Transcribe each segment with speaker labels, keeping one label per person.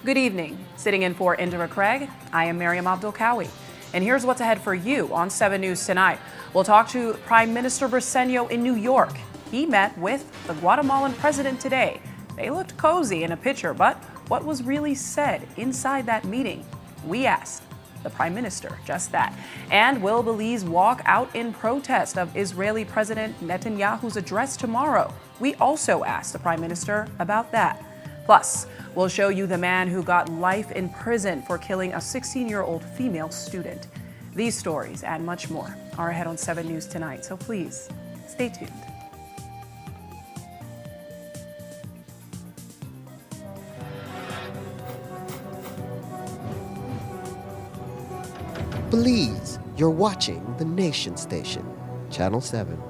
Speaker 1: Good evening. Sitting in for Indira Craig, I am Miriam Abdul-Kawi. And here's what's ahead for you on 7 News tonight. We'll talk to Prime Minister Briceño in New York. He met with the Guatemalan president today. They looked cozy in a picture, but what was really said inside that meeting? We asked the Prime Minister just that. And will Belize walk out in protest of Israeli President Netanyahu's address tomorrow? We also asked the Prime Minister about that. Plus, we'll show you the man who got life in prison for killing a 16-year-old female student. These stories and much more are ahead on 7 News tonight, so please stay tuned.
Speaker 2: Belize, you're watching the Nation Station, Channel 7.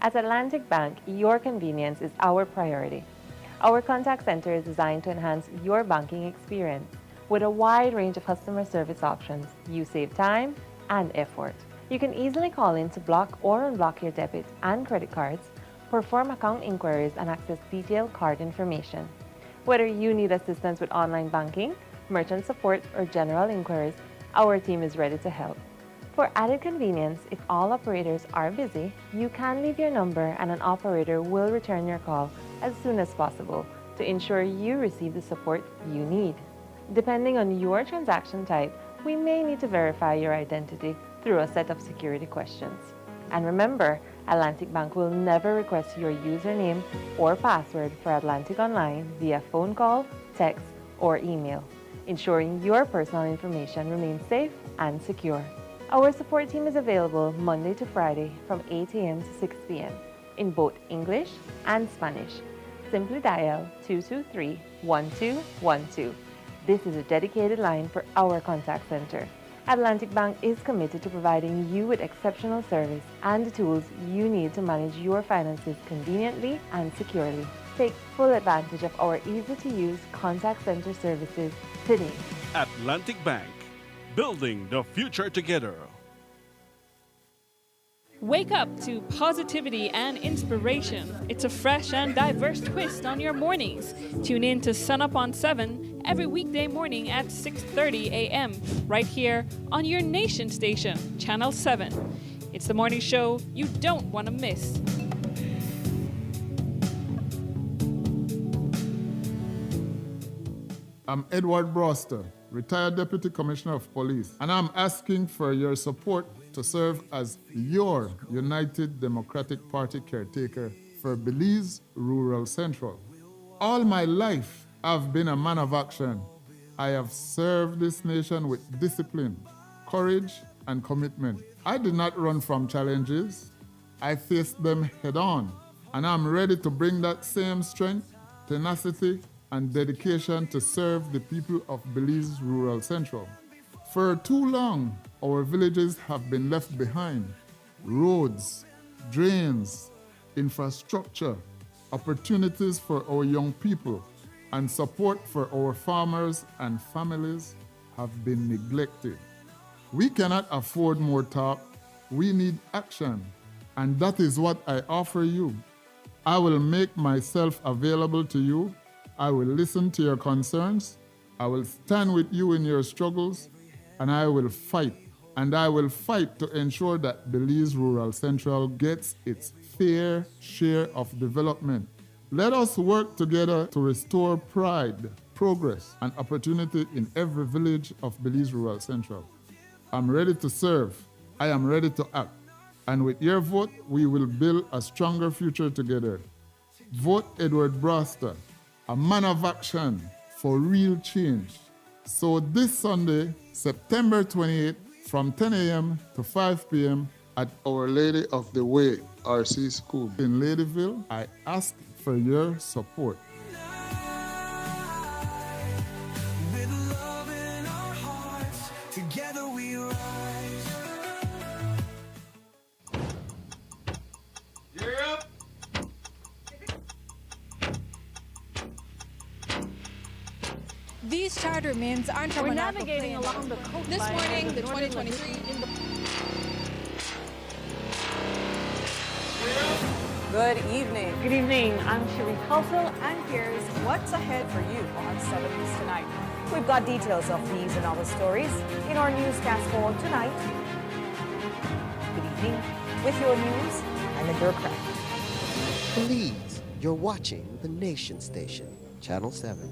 Speaker 3: At Atlantic Bank, your convenience is our priority. Our contact center is designed to enhance your banking experience. With a wide range of customer service options, you save time and effort. You can easily call in to block or unblock your debit and credit cards, perform account inquiries, and access detailed card information. Whether you need assistance with online banking, merchant support, or general inquiries, our team is ready to help. For added convenience, if all operators are busy, you can leave your number and an operator will return your call as soon as possible to ensure you receive the support you need. Depending on your transaction type, we may need to verify your identity through a set of security questions. And remember, Atlantic Bank will never request your username or password for Atlantic Online via phone call, text, or email, ensuring your personal information remains safe and secure. Our support team is available Monday to Friday from 8 a.m. to 6 p.m. in both English and Spanish. Simply dial 223-1212. This is a dedicated line for our contact center. Atlantic Bank is committed to providing you with exceptional service and the tools you need to manage your finances conveniently and securely. Take full advantage of our easy-to-use contact center services today.
Speaker 4: Atlantic Bank, building the future together.
Speaker 5: Wake up to positivity and inspiration. It's a fresh and diverse twist on your mornings. Tune in to Sun Up on 7 every weekday morning at 6:30 a.m. right here on your Nation Station, Channel 7. It's the morning show you don't want to miss.
Speaker 6: I'm Edward Broster, retired Deputy Commissioner of Police, and I'm asking for your support to serve as your United Democratic Party caretaker for Belize Rural Central. All my life, I've been a man of action. I have served this nation with discipline, courage, and commitment. I did not run from challenges. I faced them head on, and I'm ready to bring that same strength, tenacity, and dedication to serve the people of Belize Rural Central. For too long, our villages have been left behind. Roads, drains, infrastructure, opportunities for our young people, and support for our farmers and families have been neglected. We cannot afford more talk. We need action, and that is what I offer you. I will make myself available to you. I will listen to your concerns. I will stand with you in your struggles, and I will fight. And I will fight to ensure that Belize Rural Central gets its fair share of development. Let us work together to restore pride, progress, and opportunity in every village of Belize Rural Central. I'm ready to serve. I am ready to act. And with your vote, we will build a stronger future together. Vote Edward Broster, a man of action for real change. So this Sunday, September 28th, from 10 a.m. to 5 p.m. at Our Lady of the Way RC School in Ladyville, I ask for your support.
Speaker 7: With love in our hearts, together we rise.
Speaker 4: You're up.
Speaker 8: These charter mints aren't from
Speaker 9: We're
Speaker 8: an
Speaker 9: navigating along the coastline.
Speaker 8: This morning, the 2023.
Speaker 1: Good evening.
Speaker 5: Good evening. I'm Sheree Halsell,
Speaker 1: And here's what's ahead for you on 7 News Tonight.
Speaker 9: We've got details of these and other stories in our newscast for tonight. Good evening. With your news, I'm Indra Craig.
Speaker 2: Please, you're watching the Nation Station, Channel 7.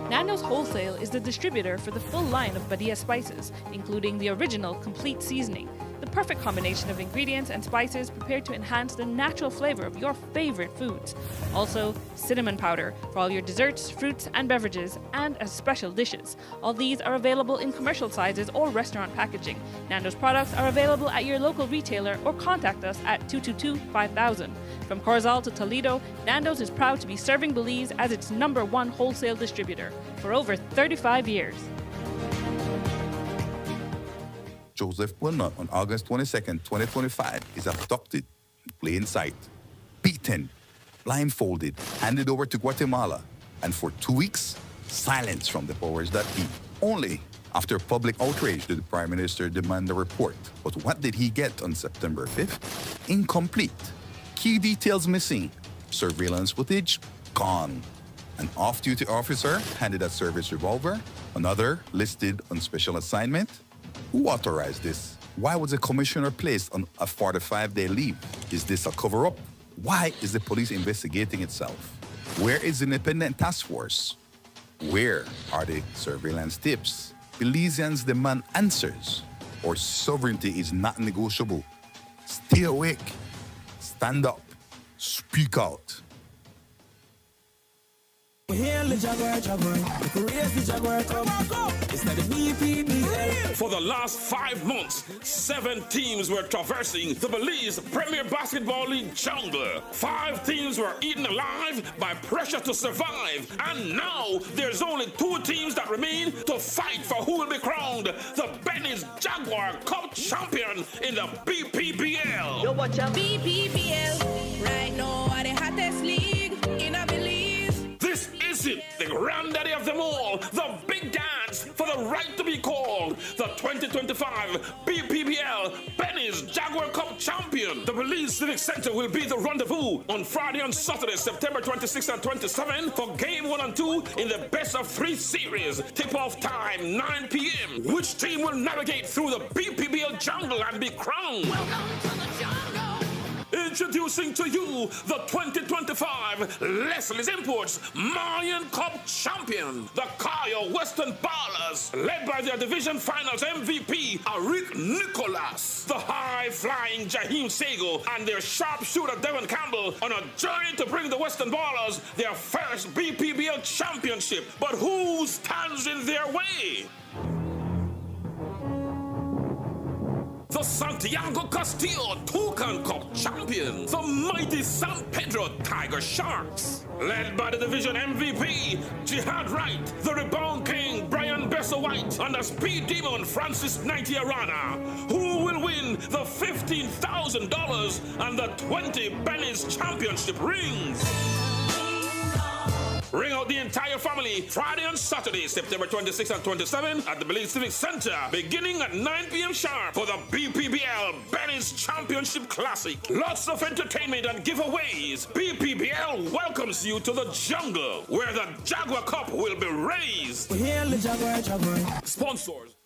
Speaker 5: Nando's Wholesale is the distributor for the full line of Badia spices, including the original complete seasoning, the perfect combination of ingredients and spices prepared to enhance the natural flavor of your favorite foods. Also, cinnamon powder for all your desserts, fruits, and beverages, and as special dishes. All these are available in commercial sizes or restaurant packaging. Nando's products are available at your local retailer or contact us at 222-5000. From Corozal to Toledo, Nando's is proud to be serving Belize as its #1 wholesale distributor for over 35 years.
Speaker 10: Joseph Wilnut on August 22nd, 2025 is abducted in plain sight, beaten, blindfolded, handed over to Guatemala, and for 2 weeks, silenced from the powers that be. Only after public outrage did the Prime Minister demand a report. But what did he get on September 5th? Incomplete. Key details missing. Surveillance footage gone. An off-duty officer handed a service revolver. Another listed on special assignment. Who authorized this? Why was the commissioner placed on a 45-day leave? Is this a cover-up? Why is the police investigating itself? Where is the independent task force? Where are the surveillance tips? Belizeans demand answers, or sovereignty is not negotiable. Stay awake. Stand up. Speak out.
Speaker 11: For the last 5 months, 7 teams were traversing the Belize Premier Basketball League jungle. 5 teams were eaten alive by pressure to survive. And now there's only 2 teams that remain to fight for who will be crowned the Benny's Jaguar Cup champion in the BPBL.
Speaker 7: Yo, watch out. BPBL, right now are the hottest league in a Belize.
Speaker 11: This is it, the granddaddy of them all, the big dance for the right to be called the 2025 BPBL Benny's Jaguar Cup champion. The Belize Civic Center will be the rendezvous on Friday and Saturday, September 26 and 27 for game 1 and 2 in the best of 3 series. Tip-off time 9 p.m. Which team will navigate through the BPBL jungle and be crowned?
Speaker 7: Welcome to the jungle.
Speaker 11: Introducing to you the 2025 Leslie's Imports Mayan Cup champion, the Kaya Western Ballers, led by their division finals MVP, Arik Nicholas, the high-flying Jaheim Sego, and their sharpshooter Devin Campbell on a journey to bring the Western Ballers their first BPBL championship. But who stands in their way? The Santiago Castillo Toucan Cup champion, the mighty San Pedro Tiger Sharks, led by the division MVP, Jihad Wright, the rebound king, Brian Bessa White, and the speed demon, Francis Naitiarana. Who will win the $15,000 and the 20 Benny's championship rings? Ring out the entire family Friday and Saturday, September 26 and 27 at the Belize Civic Center, beginning at 9 p.m. sharp for the BPBL Benny's Championship Classic. Lots of entertainment and giveaways. BPBL welcomes you to the jungle, where the Jaguar Cup will be raised. Sponsors.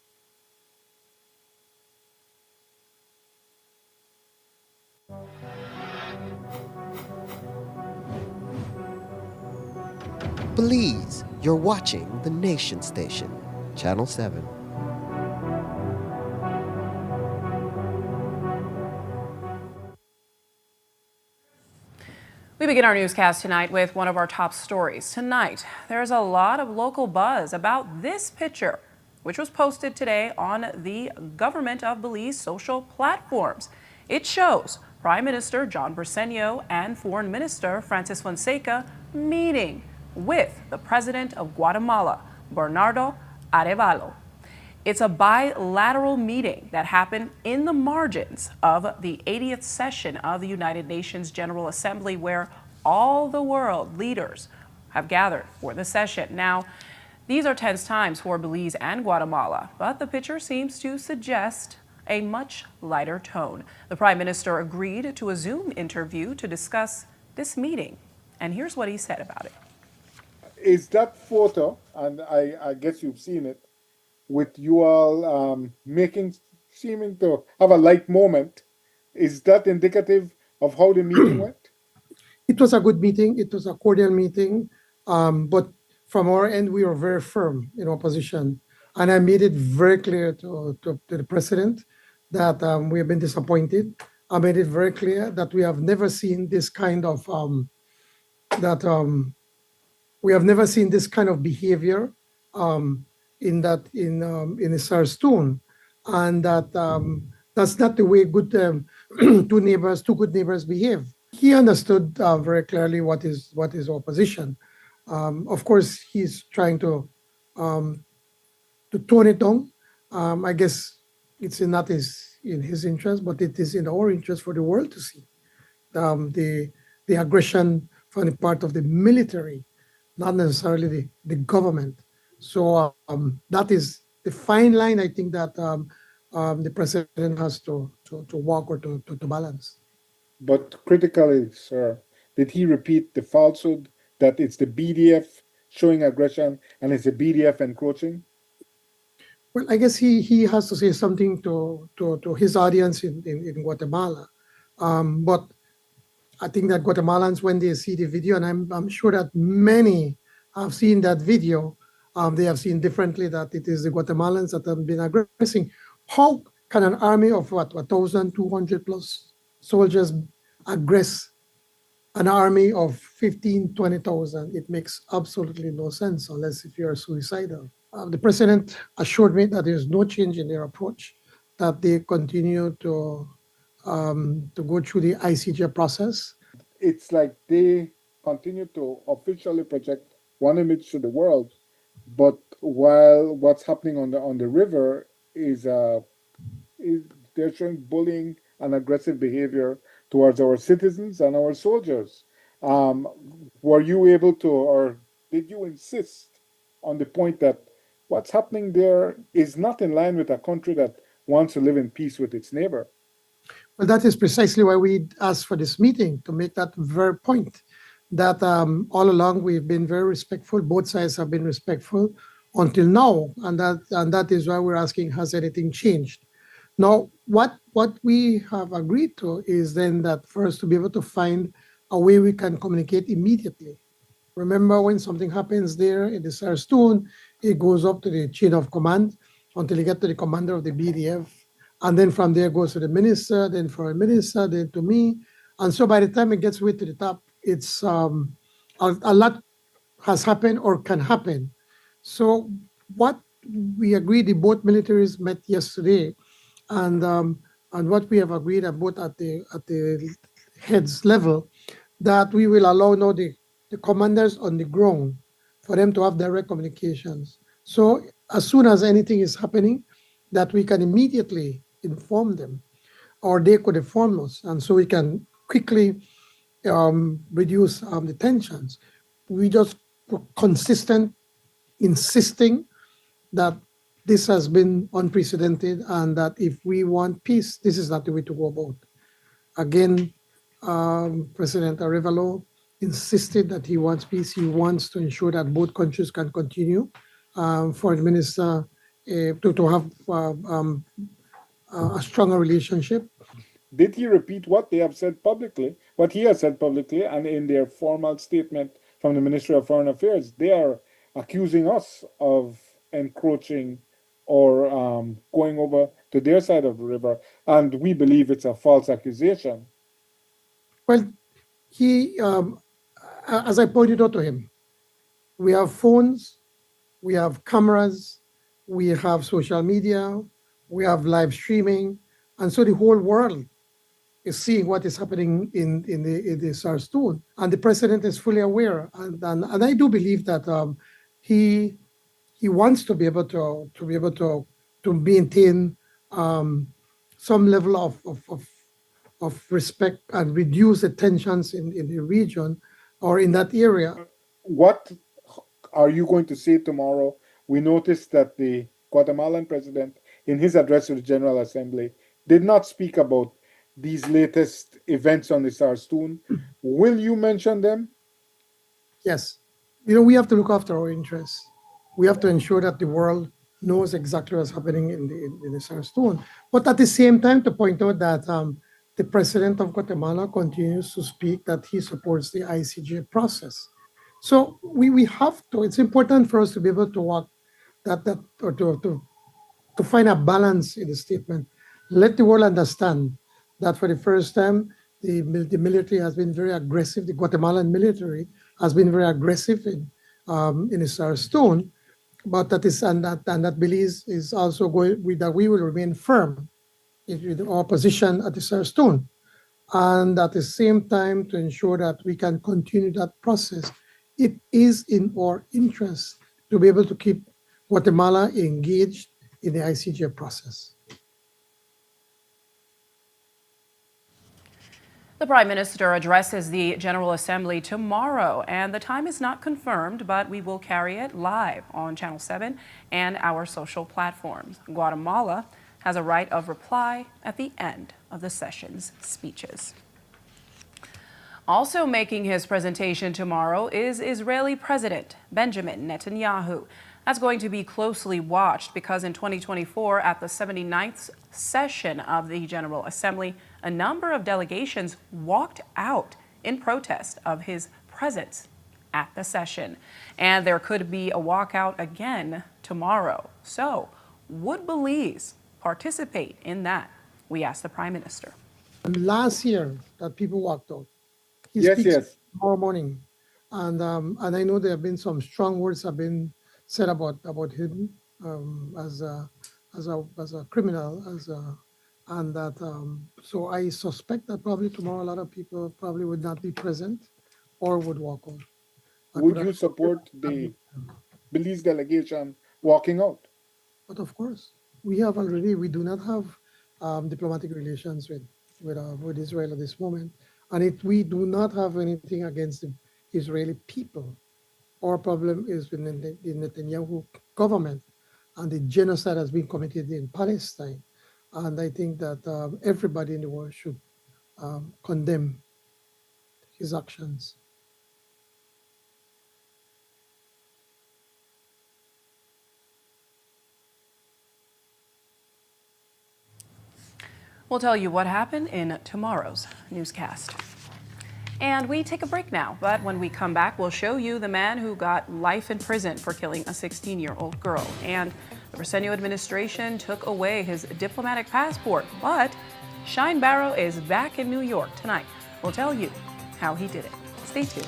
Speaker 2: Belize, you're watching the Nation Station, Channel 7.
Speaker 1: We begin our newscast tonight with one of our top stories. Tonight, there's a lot of local buzz about this picture, which was posted today on the government of Belize social platforms. It shows Prime Minister John Briceño and Foreign Minister Francis Fonseca meeting with the President of Guatemala, Bernardo Arevalo. It's a bilateral meeting that happened in the margins of the 80th session of the United Nations General Assembly, where all the world leaders have gathered for the session. Now, these are tense times for Belize and Guatemala, but the picture seems to suggest a much lighter tone. The Prime Minister agreed to a Zoom interview to discuss this meeting, and here's what he said about it.
Speaker 12: Is that photo, and I guess you've seen it, with you all seeming to have a light moment, is that indicative of how the meeting went?
Speaker 13: It was a good meeting. It was a cordial meeting. But from our end, we were very firm in our position. And I made it very clear to the president that we have been disappointed. I made it very clear that we have never seen this kind of behavior in a Sarstoon, and that that's not the way good two good neighbors behave. He understood very clearly what is our position. Of course, he's trying to tone it down. I guess it's not in his interest, but it is in our interest for the world to see the aggression from the part of the military, not necessarily the government. So that is the fine line, I think, that the president has to walk or to balance.
Speaker 12: But critically, sir, did he repeat the falsehood that it's the BDF showing aggression and it's the BDF encroaching?
Speaker 13: Well, I guess he has to say something to his audience in Guatemala. But I think that Guatemalans, when they see the video, and I'm sure that many have seen that video, they have seen differently that it is the Guatemalans that have been aggressing. How can an army of 1,200 plus soldiers aggress an army of 15, 20,000? It makes absolutely no sense unless if you're suicidal. The president assured me that there's no change in their approach, that they continue to go through the ICJ process.
Speaker 12: It's like they continue to officially project one image to the world, but while what's happening on the river is they're showing bullying and aggressive behavior towards our citizens and our soldiers. Were you able to, or did you insist on the point that what's happening there is not in line with a country that wants to live in peace with its neighbor?
Speaker 13: Well, that is precisely why we asked for this meeting, to make that very point, that all along we've been very respectful. Both sides have been respectful until now, and that is why we're asking, has anything changed? Now, what we have agreed to is then that first to be able to find a way we can communicate immediately. Remember, when something happens there in the Sarstoon, it goes up to the chain of command until you get to the commander of the BDF. And then from there goes to the minister, then foreign minister, then to me. And so by the time it gets way to the top, it's a lot has happened or can happen. So what we agreed, the both militaries met yesterday, and what we have agreed both at the heads level, that we will allow now the commanders on the ground for them to have direct communications. So as soon as anything is happening, that we can immediately inform them, or they could inform us, and so we can quickly reduce the tensions. We just were consistent, insisting that this has been unprecedented, and that if we want peace, this is not the way to go about. Again, President Arevalo insisted that he wants peace. He wants to ensure that both countries can continue. Foreign Minister to have a stronger relationship.
Speaker 12: Did he repeat what they have said publicly, what he has said publicly, and in their formal statement from the Ministry of Foreign Affairs. They are accusing us of encroaching or going over to their side of the river, and we believe it's a false accusation.
Speaker 13: Well, he, as I pointed out to him, we have phones, we have cameras, we have social media, we have live streaming, and so the whole world is seeing what is happening in the Sarstoon, and the president is fully aware. And I do believe that he wants to be able to maintain some level of respect and reduce the tensions in the region or in that area.
Speaker 12: What are you going to say tomorrow? We noticed that the Guatemalan president, in his address to the General Assembly, did not speak about these latest events on the Sarstoon. Will you mention them?
Speaker 13: Yes. We have to look after our interests. We have to ensure that the world knows exactly what's happening in the Sarstoon. But at the same time, to point out that the president of Guatemala continues to speak that he supports the ICJ process. So we have to, it's important for us to be able to walk or to find a balance in the statement. Let the world understand that for the first time, the military has been very aggressive. The Guatemalan military has been very aggressive in the Sarstoon, but that Belize is also that we will remain firm in our position at the Sarstoon, and at the same time to ensure that we can continue that process. It is in our interest to be able to keep Guatemala engaged in the ICJ process.
Speaker 1: The Prime Minister addresses the General Assembly tomorrow, and the time is not confirmed, but we will carry it live on Channel 7 and our social platforms. Guatemala has a right of reply at the end of the session's speeches. Also making his presentation tomorrow is Israeli President Benjamin Netanyahu. That's going to be closely watched because in 2024, at the 79th session of the General Assembly, a number of delegations walked out in protest of his presence at the session. And there could be a walkout again tomorrow. So, would Belize participate in that? We asked the Prime Minister.
Speaker 13: Last year, that people walked out. He speaks tomorrow morning. And I know there have been some strong words have been said about him as a criminal, and that so I suspect that probably tomorrow a lot of people probably would not be present or would walk out.
Speaker 12: Would you support the Belize delegation walking out?
Speaker 13: But of course, we do not have diplomatic relations with Israel at this moment, and we do not have anything against the Israeli people. Our problem is with the Netanyahu government and the genocide has been committed in Palestine. And I think that everybody in the world should condemn his actions.
Speaker 1: We'll tell you what happened in tomorrow's newscast. And we take a break now, but when we come back, we'll show you the man who got life in prison for killing a 16-year-old girl. And the Briceño administration took away his diplomatic passport, but Shine Barrow is back in New York tonight. We'll tell you how he did it. Stay tuned.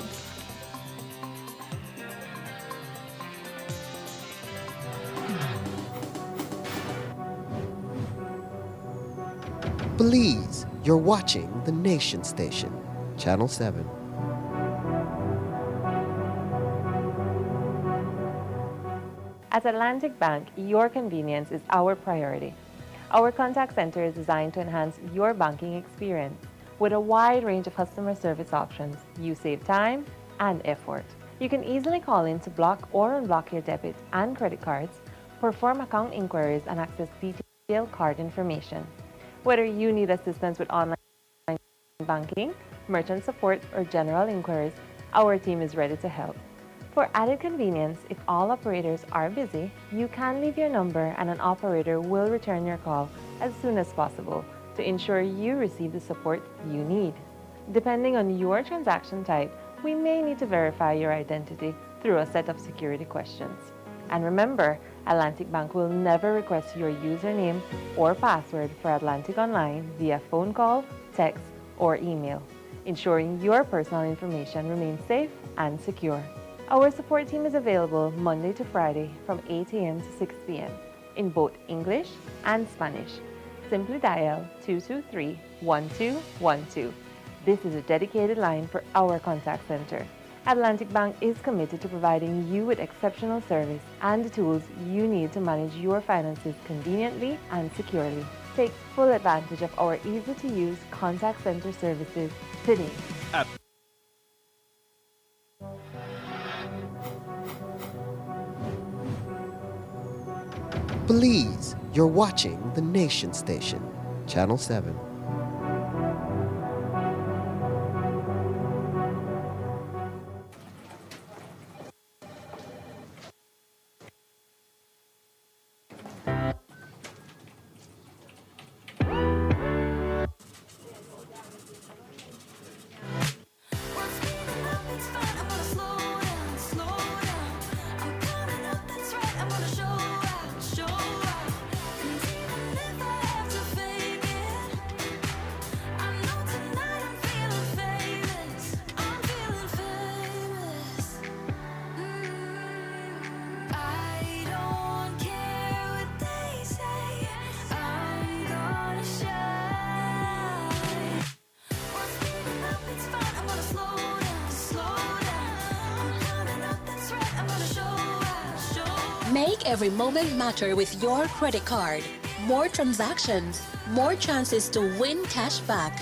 Speaker 2: Belize, you're watching the Nation Station, Channel 7.
Speaker 3: At Atlantic Bank, your convenience is our priority. Our contact center is designed to enhance your banking experience. With a wide range of customer service options, you save time and effort. You can easily call in to block or unblock your debit and credit cards, perform account inquiries, and access detailed card information. Whether you need assistance with online banking, merchant support, or general inquiries, our team is ready to help. For added convenience, if all operators are busy, you can leave your number and an operator will return your call as soon as possible to ensure you receive the support you need. Depending on your transaction type, we may need to verify your identity through a set of security questions. And remember, Atlantic Bank will never request your username or password for Atlantic Online via phone call, text, or email, ensuring your personal information remains safe and secure. Our support team is available Monday to Friday from 8 a.m. to 6 p.m. in both English and Spanish. Simply dial 223-1212. This is a dedicated line for our contact center. Atlantic Bank is committed to providing you with exceptional service and the tools you need to manage your finances conveniently and securely. Take full advantage of our easy-to-use contact center services today.
Speaker 2: Belize, you're watching the Nation Station, Channel 7.
Speaker 14: Make every moment matter with your credit card. More transactions, more chances to win cash back.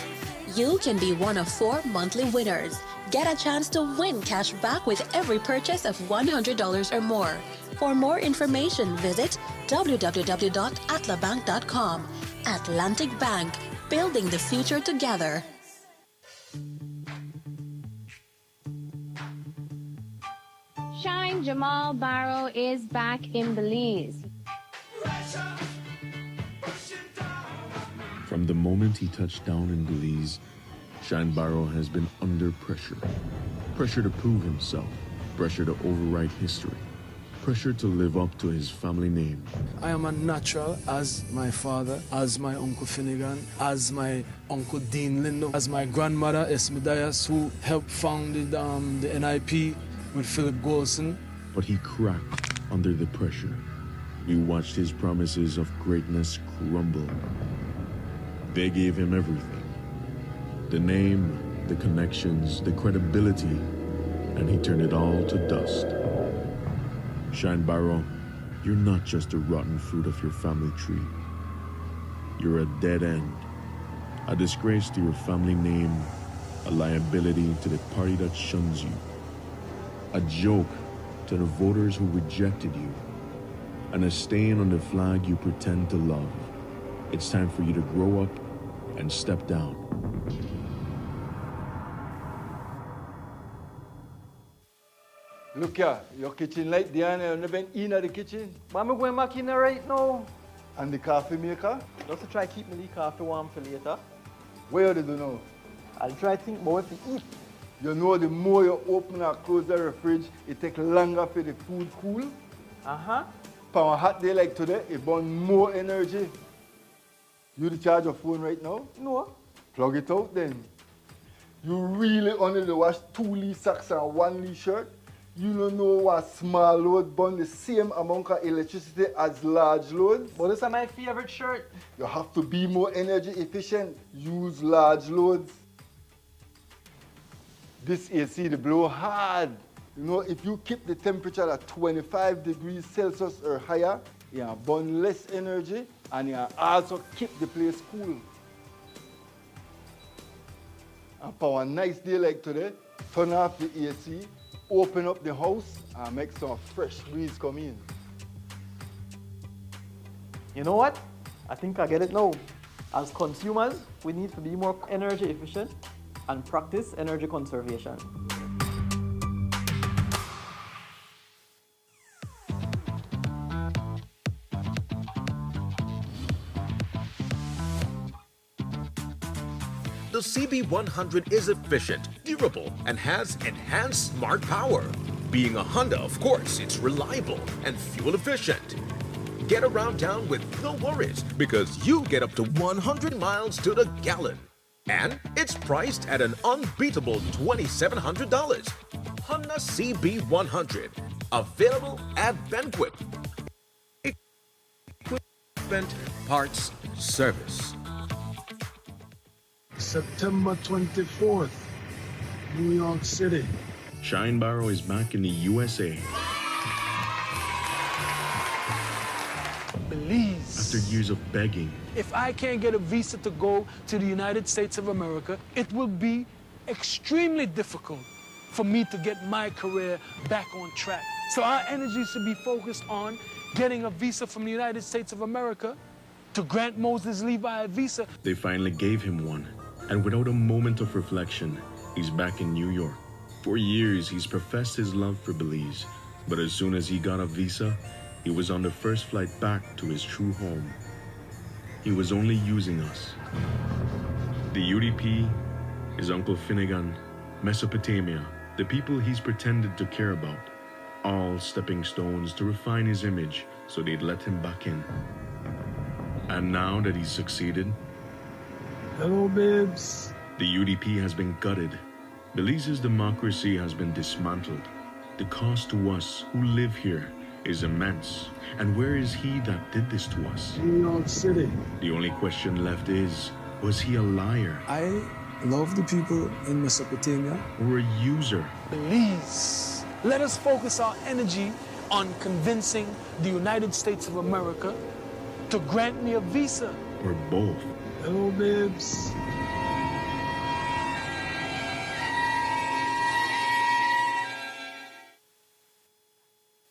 Speaker 14: You can be one of 4 monthly winners. Get a chance to win cash back with every purchase of $100 or more. For more information, visit www.atlabank.com. Atlantic Bank, building the future together.
Speaker 15: Shine Jamal Barrow is back in Belize.
Speaker 16: From the moment he touched down in Belize, Shine Barrow has been under pressure. Pressure to prove himself, pressure to overwrite history, pressure to live up to his family name.
Speaker 17: I am a natural as my father, as my Uncle Finnegan, as my Uncle Dean Lindo, as my grandmother Esme Dias, who helped found the NIP with Philip Golson.
Speaker 16: But he cracked under the pressure. We watched his promises of greatness crumble. They gave him everything. The name, the connections, the credibility, and he turned it all to dust. Shine Barrow, you're not just a rotten fruit of your family tree. You're a dead end, a disgrace to your family name, a liability to the party that shuns you, a joke to the voters who rejected you, and a stain on the flag you pretend to love. It's time for you to grow up and step down.
Speaker 18: Look here, your kitchen light there and never in the kitchen. But I'm going back in there right now. And the coffee maker?
Speaker 19: Just to try to keep my coffee warm for later.
Speaker 18: Where do you know?
Speaker 19: I'll try to think more to eat.
Speaker 18: You know the more you open or close the fridge, it takes longer for the food cool.
Speaker 19: Uh-huh.
Speaker 18: For a hot day like today, it burns more energy. You charge your phone right now?
Speaker 19: No.
Speaker 18: Plug it out then. You really only wash 2 Lee socks and 1 Lee shirt? You don't know what small load burn the same amount of electricity as large loads?
Speaker 19: But this is my favorite shirt.
Speaker 18: You have to be more energy efficient. Use large loads. This AC, the blow hard. You know, if you keep the temperature at 25 degrees Celsius or higher, you burn less energy and you also keep the place cool. And for a nice day like today, turn off the AC, open up the house and make some fresh breeze come in.
Speaker 19: You know what? I think I get it now. As consumers, we need to be more energy efficient and practice energy conservation.
Speaker 20: The CB100 is efficient, durable, and has enhanced smart power. Being a Honda, of course, it's reliable and fuel efficient. Get around town with no worries because you get up to 100 miles to the gallon. And it's priced at an unbeatable $2,700. Honda CB100, available at Benquip. Equipment Parts Service.
Speaker 17: September 24th, New York City.
Speaker 16: Shine Barrow is back in the USA.
Speaker 17: Belize.
Speaker 16: After years of begging,
Speaker 17: If I can't get a visa to go to the United States of America, it will be extremely difficult for me to get my career back on track. So our energy should be focused on getting a visa from the United States of America to grant Moses Levi a visa.
Speaker 16: they finally gave him one. And without a moment of reflection, he's back in New York. For years, he's professed his love for Belize. But as soon as he got a visa, he was on the first flight back to his true home. He was only using us. The UDP, his Uncle Finnegan, Mesopotamia, the people he's pretended to care about, all stepping stones to refine his image so they'd let him back in. And now that he's succeeded,
Speaker 17: hello, babes.
Speaker 16: The UDP has been gutted. Belize's democracy has been dismantled. The cost to us who live here is immense. And where is he that did this to us?
Speaker 17: New York City.
Speaker 16: The only question left is, was he a liar?
Speaker 17: I love the people in Mesopotamia.
Speaker 16: Or a user?
Speaker 17: Belize. Let us focus our energy on convincing the United States of America to grant me a visa.
Speaker 16: Or both?
Speaker 17: Hello, babes.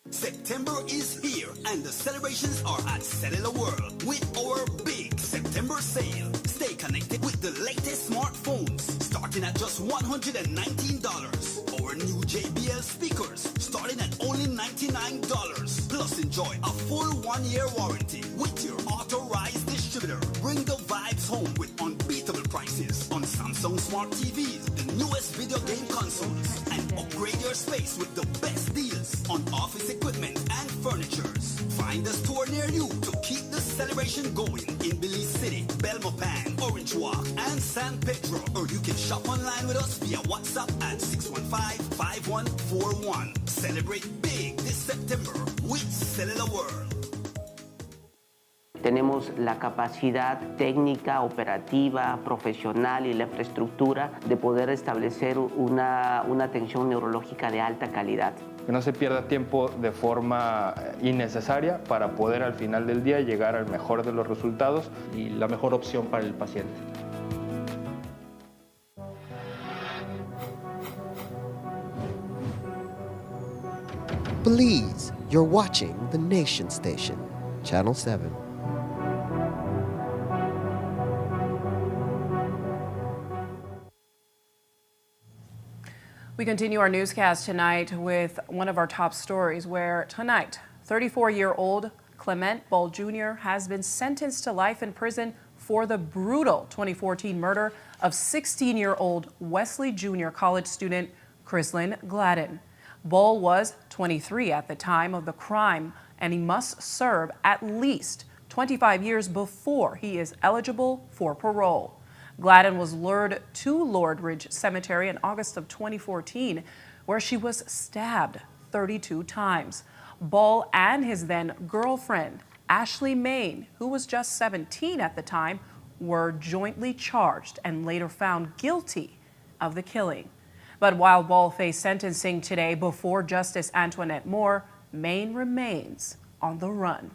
Speaker 21: September is here and the celebrations are at Cellular World with our big September sale. Stay connected with the latest smartphones starting at just $119. Our new JBL speakers starting at only $99. Plus enjoy a full 1-year warranty with your authorized distributor. Bring the vibes home with unbeatable prices on Samsung Smart TVs, the newest video game consoles, and upgrade your space with the best deals on office equipment and furnitures. Find a store near you to keep the celebration going in Belize City, Belmopan, Orange Walk, and San Pedro. Or you can shop online with us via WhatsApp at 615-5141. Celebrate big this September with Cellular World.
Speaker 22: Tenemos la capacidad técnica, operativa, profesional y la infraestructura de poder establecer una atención neurológica de alta calidad.
Speaker 23: Que no se pierda tiempo de forma innecesaria para poder al final del día llegar al mejor de los resultados y la mejor opción para el paciente.
Speaker 2: Belize, you're watching the Nation Station, Channel 7.
Speaker 1: We continue our newscast tonight with one of our top stories where tonight, 34-year-old Clement Bull Jr. has been sentenced to life in prison for the brutal 2014 murder of 16-year-old Wesley Junior college student Chrislyn Gladden. Bull was 23 at the time of the crime, and he must serve at least 25 years before he is eligible for parole. Gladden was lured to Lordridge Cemetery in August of 2014, where she was stabbed 32 times. Bull and his then girlfriend, Ashley Main, who was just 17 at the time, were jointly charged and later found guilty of the killing. But while Bull faced sentencing today before Justice Antoinette Moore, Main remains on the run.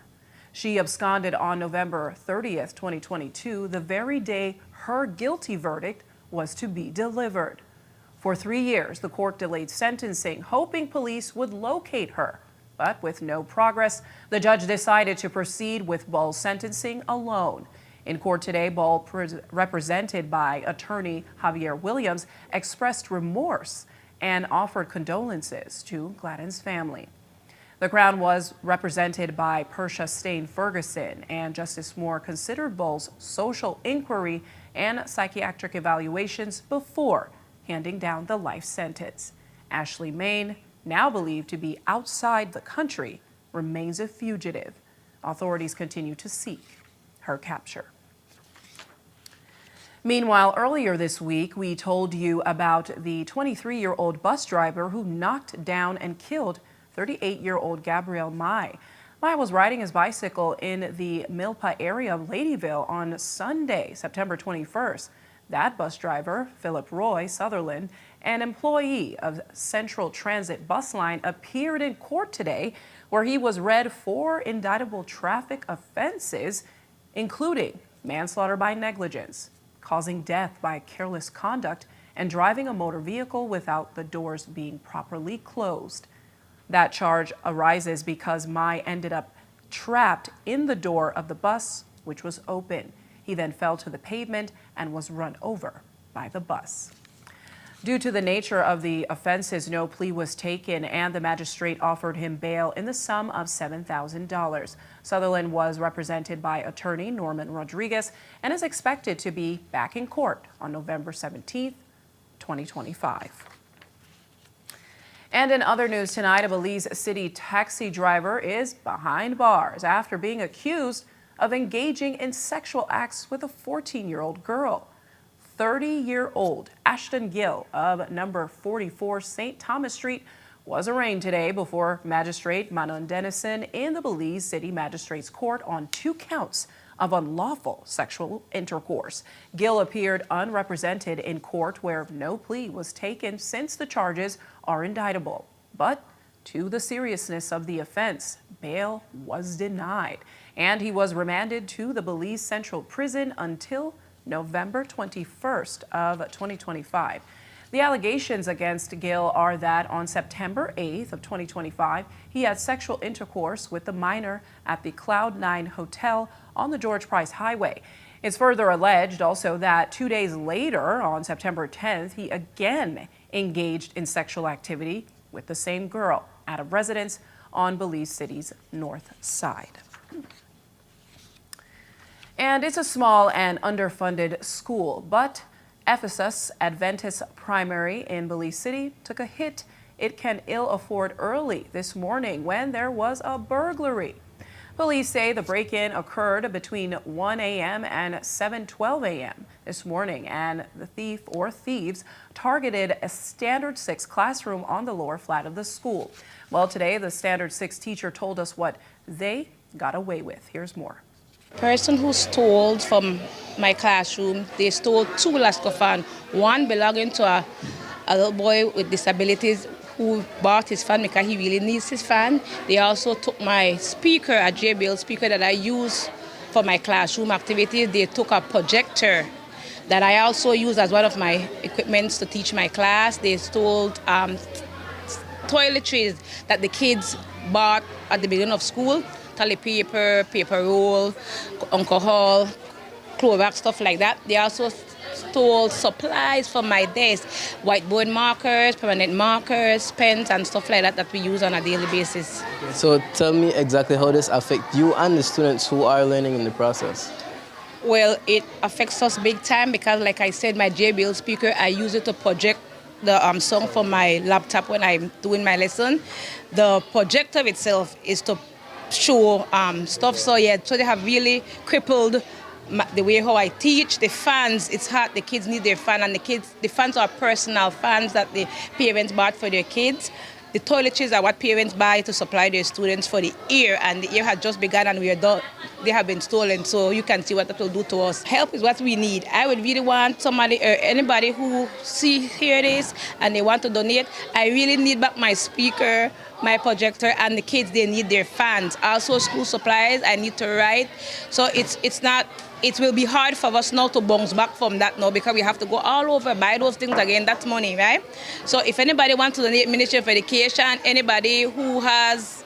Speaker 1: She absconded on November 30th, 2022, the very day her guilty verdict was to be delivered. For 3 years, the court delayed sentencing, hoping police would locate her. But with no progress, the judge decided to proceed with Bull's sentencing alone. In court today, Bull, represented by attorney Javier Williams, expressed remorse and offered condolences to Gladden's family. The Crown was represented by Persia Stain Ferguson, and Justice Moore considered Bull's social inquiry and psychiatric evaluations before handing down the life sentence. Ashley Main, now believed to be outside the country, remains a fugitive. Authorities continue to seek her capture. Meanwhile, earlier this week, we told you about the 23-year-old bus driver who knocked down and killed 38-year-old Gabriel Mai. Mai was riding his bicycle in the Milpa area of Ladyville on Sunday, September 21st. That bus driver, Philip Roy Sutherland, an employee of Central Transit Bus Line, appeared in court today where he was read 4 indictable traffic offenses, including manslaughter by negligence, causing death by careless conduct, and driving a motor vehicle without the doors being properly closed. That charge arises because Mai ended up trapped in the door of the bus, which was open. He then fell to the pavement and was run over by the bus. Due to the nature of the offenses, no plea was taken, and the magistrate offered him bail in the sum of $7,000. Sutherland was represented by attorney Norman Rodriguez and is expected to be back in court on November 17, 2025. And in other news tonight, a Belize City taxi driver is behind bars after being accused of engaging in sexual acts with a 14-year-old girl. 30-year-old Ashton Gill of number 44 St. Thomas Street was arraigned today before Magistrate Manon Dennison in the Belize City Magistrates Court on 2 counts of unlawful sexual intercourse. Gill appeared unrepresented in court where no plea was taken since the charges are indictable. But to the seriousness of the offense, bail was denied, and he was remanded to the Belize Central Prison until November 21st of 2025. The allegations against Gill are that on September 8th of 2025, he had sexual intercourse with the minor at the Cloud 9 Hotel on the George Price Highway. It's further alleged also that 2 days later, on September 10th, he again engaged in sexual activity with the same girl at a residence on Belize City's north side. And it's a small and underfunded school, but Ephesus Adventist Primary in Belize City took a hit it can ill afford early this morning when there was a burglary. Police say the break-in occurred between 1 a.m. and 7:12 a.m. this morning, and the thief or thieves targeted a Standard 6 classroom on the lower flat of the school. Well, today the Standard 6 teacher told us what they got away with. Here's more.
Speaker 4: Person who stole from my classroom, they stole 2 Lasco fans, one belonging to a little boy with disabilities who bought his fan because he really needs his fan. They also took my speaker, a JBL speaker that I use for my classroom activities. They took a projector that I also use as one of my equipments to teach my class. They stole toiletries that the kids bought at the beginning of school. Toilet paper, paper roll, alcohol, Clorox, stuff like that. They also stole supplies from my desk, whiteboard markers, permanent markers, pens, and stuff like that that we use on a daily basis.
Speaker 6: So tell me exactly how this affects you and the students who are learning in the process.
Speaker 4: Well, it affects us big time because, like I said, my JBL speaker, I use it to project the song from my laptop when I'm doing my lesson. The projector itself is to show stuff. So yeah, so they have really crippled the way how I teach. The fans, it's hard. The kids need their fan, and the fans are personal fans that the parents bought for their kids. The toiletries are what parents buy to supply their students for the year, and the year has just begun and we are done. They have been stolen, so you can see what that will do to us. Help is what we need. I would really want somebody or anybody who hear this and they want to donate. I really need back my speaker, my projector, and the kids, they need their fans. Also school supplies, I need to write. So it will be hard for us now to bounce back from that now because we have to go all over, buy those things again. That's money, right? So if anybody wants to donate Ministry of Education, anybody who has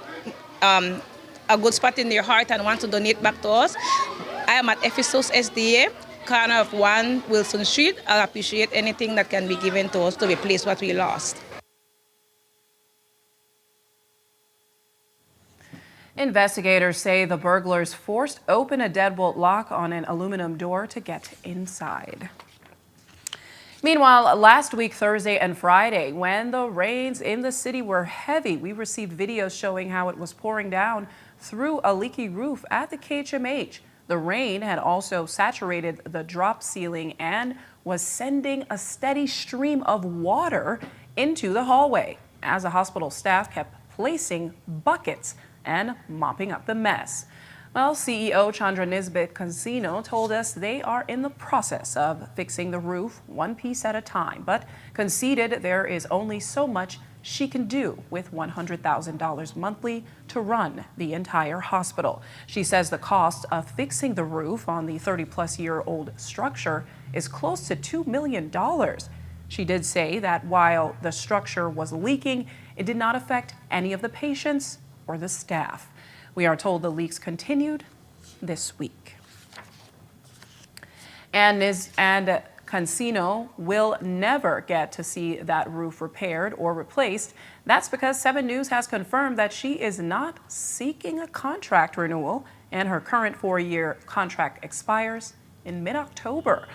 Speaker 4: a good spot in their heart and wants to donate back to us, I am at Ephesus SDA, corner of 1 Wilson Street. I'll appreciate anything that can be given to us to replace what we lost.
Speaker 1: Investigators say the burglars forced open a deadbolt lock on an aluminum door to get inside. Meanwhile, last week, Thursday and Friday, when the rains in the city were heavy, we received videos showing how it was pouring down through a leaky roof at the KHMH. The rain had also saturated the drop ceiling and was sending a steady stream of water into the hallway as the hospital staff kept placing buckets and mopping up the mess. Well, CEO Chandra Nisbet Casino told us they are in the process of fixing the roof one piece at a time, but conceded there is only so much she can do with $100,000 monthly to run the entire hospital. She says the cost of fixing the roof on the 30-plus-year-old structure is close to $2 million. She did say that while the structure was leaking, it did not affect any of the patients or the staff. We are told the leaks continued this week. And Casino will never get to see that roof repaired or replaced. That's because 7 News has confirmed that she is not seeking a contract renewal, and her current 4-year contract expires in mid-October.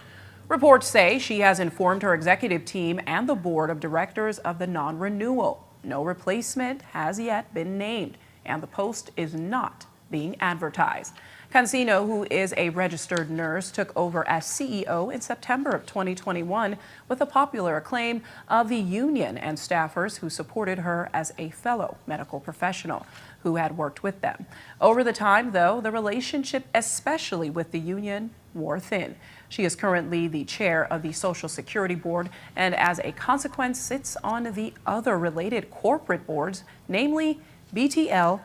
Speaker 1: Reports say she has informed her executive team and the board of directors of the non-renewal. No replacement has yet been named, and the post is not being advertised. Casino, who is a registered nurse, took over as CEO in September of 2021 with the popular acclaim of the union and staffers who supported her as a fellow medical professional who had worked with them. Over the time, though, the relationship, especially with the union, wore thin. She is currently the chair of the Social Security Board and, as a consequence, sits on the other related corporate boards, namely BTL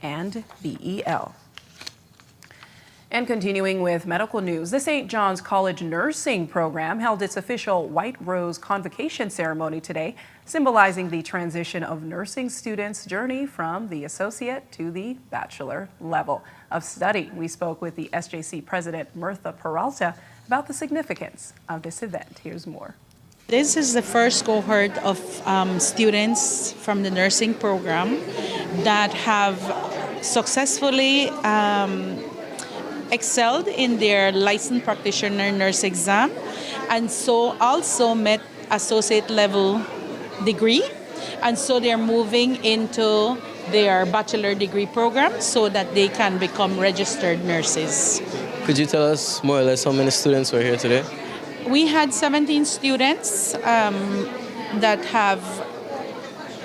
Speaker 1: and BEL. And continuing with medical news, the St. John's College nursing program held its official White Rose Convocation ceremony today, symbolizing the transition of nursing students' journey from the associate to the bachelor level of study. We spoke with the SJC president, Mirtha Peralta, about the significance of this event. Here's more.
Speaker 5: This is the first cohort of students from the nursing program that have successfully excelled in their licensed practitioner nurse exam, and so also met associate level degree, and so they're moving into their bachelor degree program so that they can become registered nurses.
Speaker 6: Could you tell us more or less how many students were here today?
Speaker 5: We had 17 students that have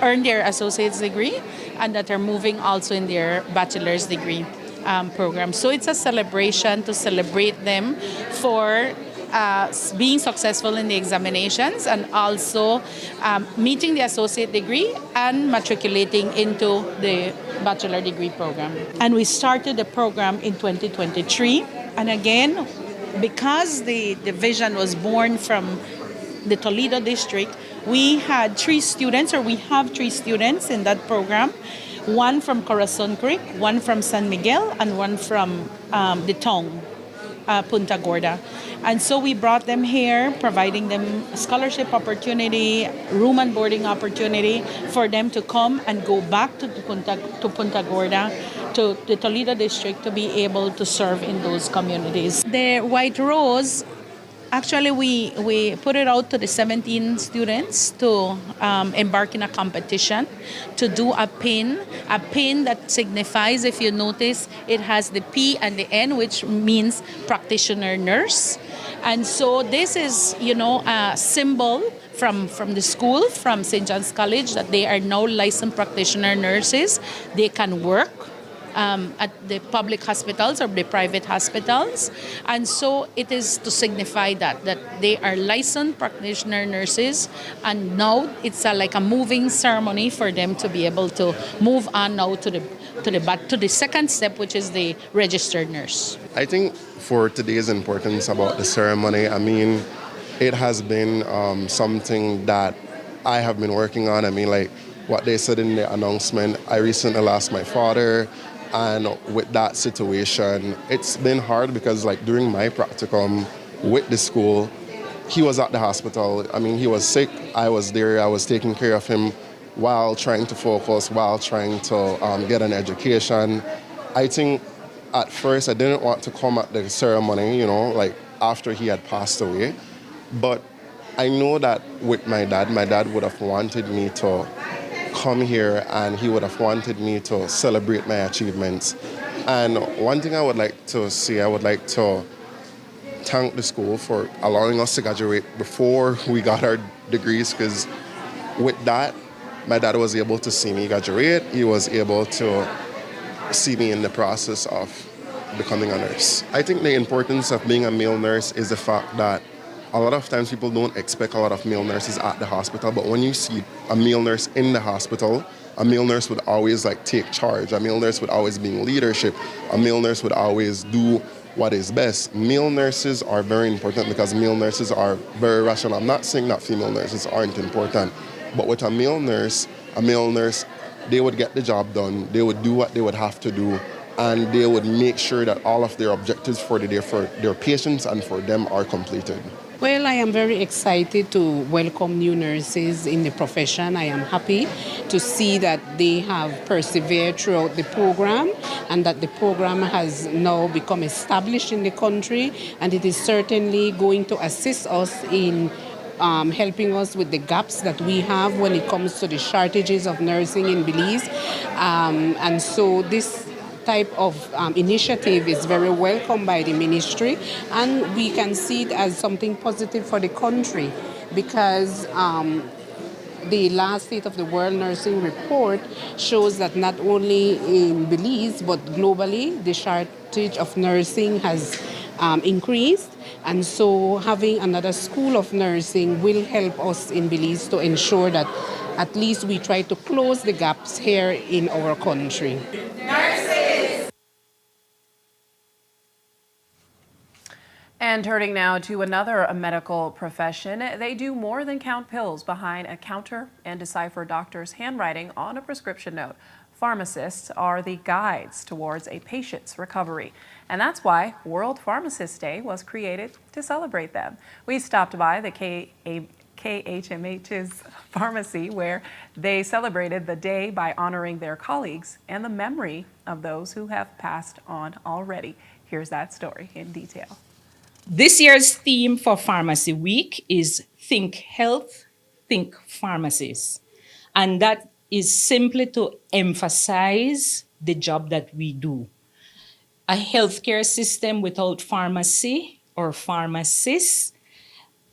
Speaker 5: earned their associate's degree and that are moving also in their bachelor's degree program. So it's a celebration to celebrate them for being successful in the examinations and also meeting the associate degree and matriculating into the bachelor degree program. And we started the program in 2023. And again, because the division was born from the Toledo district, we had 3 students, or we have 3 students in that program. One from Corazon Creek, one from San Miguel, and one from the town, Punta Gorda. And so we brought them here, providing them a scholarship opportunity, room and boarding opportunity for them to come and go back to Punta Gorda, to the Toledo district, to be able to serve in those communities. The White Rose, actually we put it out to the 17 students to embark in a competition to do a pin that signifies, if you notice, it has the P and the N, which means practitioner nurse. And so this is, a symbol from the school, from St. John's College, that they are now licensed practitioner nurses. They can work at the public hospitals or the private hospitals. And so it is to signify that they are licensed practitioner nurses, and now it's like a moving ceremony for them to be able to move on now to the second step, which is the registered nurse.
Speaker 8: I think for today's importance about the ceremony, it has been something that I have been working on. Like what they said in the announcement, I recently lost my father. And with that situation, it's been hard because during my practicum with the school, he was at the hospital. He was sick. I was there. I was taking care of him while trying to focus, while trying to get an education. I think at first I didn't want to come at the ceremony, you know, like after he had passed away. But I know that with my dad would have wanted me to come here and he would have wanted me to celebrate my achievements. And one thing I would like to say, I would like to thank the school for allowing us to graduate before we got our degrees, because with that, my dad was able to see me graduate. He was able to see me in the process of becoming a nurse. I think the importance of being a male nurse is the fact that a lot of times people don't expect a lot of male nurses at the hospital, but when you see a male nurse in the hospital, a male nurse would always take charge. A male nurse would always be in leadership. A male nurse would always do what is best. Male nurses are very important because male nurses are very rational. I'm not saying that female nurses aren't important, but with a male nurse, they would get the job done, they would do what they would have to do, and they would make sure that all of their objectives for the day for their patients and for them are completed.
Speaker 7: Well, I am very excited to welcome new nurses in the profession. I am happy to see that they have persevered throughout the program and that the program has now become established in the country, and it is certainly going to assist us in helping us with the gaps that we have when it comes to the shortages of nursing in Belize. And so this type of initiative is very welcome by the ministry, and we can see it as something positive for the country because the last State of the World Nursing Report shows that not only in Belize but globally the shortage of nursing has increased, and so having another school of nursing will help us in Belize to ensure that at least we try to close the gaps here in our country.
Speaker 1: And turning now to another medical profession, they do more than count pills behind a counter and decipher doctors' handwriting on a prescription note. Pharmacists are the guides towards a patient's recovery. And that's why World Pharmacist Day was created to celebrate them. We stopped by the KHMH's pharmacy where they celebrated the day by honoring their colleagues and the memory of those who have passed on already. Here's that story in detail.
Speaker 9: This year's theme for Pharmacy Week is Think Health, Think Pharmacist. And that is simply to emphasize the job that we do. A healthcare system without pharmacy or pharmacists,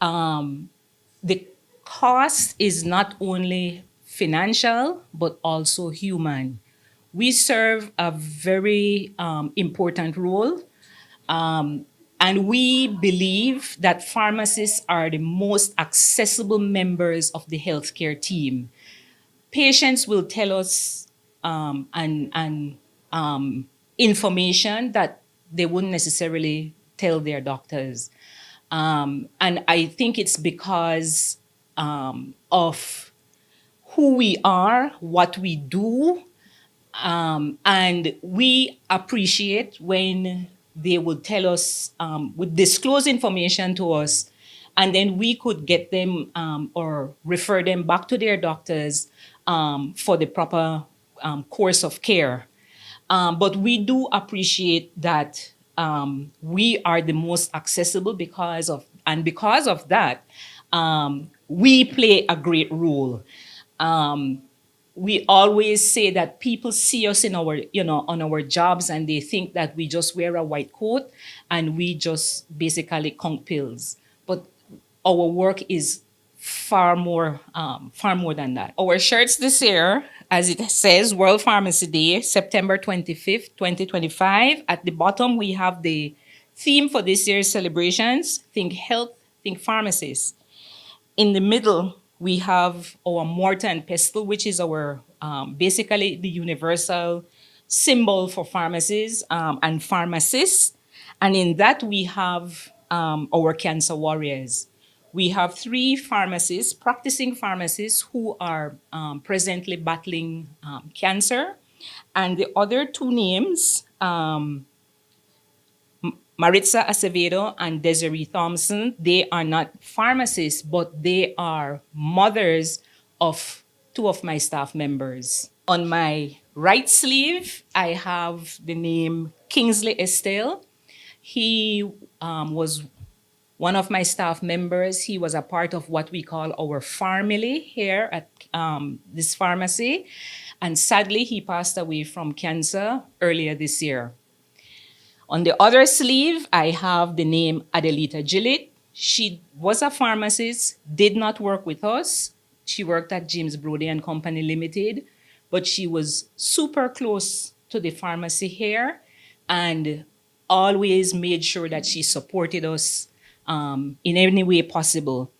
Speaker 9: the cost is not only financial, but also human. We serve a very important role. And we believe that pharmacists are the most accessible members of the healthcare team. Patients will tell us information that they wouldn't necessarily tell their doctors. And I think it's because of who we are, what we do, and we appreciate when they would tell us, would disclose information to us, and then we could get them or refer them back to their doctors for the proper course of care. But we do appreciate that we are the most accessible because of that, we play a great role. We always say that people see us in our, on our jobs, and they think that we just wear a white coat and we just basically count pills. But our work is far more than that. Our shirts this year, as it says, World Pharmacy Day, September 25th, 2025. At the bottom, we have the theme for this year's celebrations: Think Health, Think Pharmacist. In the middle, we have our mortar and pestle, which is our basically the universal symbol for pharmacies and pharmacists. And in that, we have our cancer warriors. We have 3 pharmacists, practicing pharmacists, who are presently battling cancer. And the other 2 names, Maritza Acevedo and Desiree Thompson, they are not pharmacists, but they are mothers of two of my staff members. On my right sleeve, I have the name Kingsley Estelle. He was one of my staff members. He was a part of what we call our family here at this pharmacy. And sadly, he passed away from cancer earlier this year. On the other sleeve, I have the name Adelita Gillett. She was a pharmacist, did not work with us. She worked at James Brody and Company Limited, but she was super close to the pharmacy here and always made sure that she supported us in any way possible.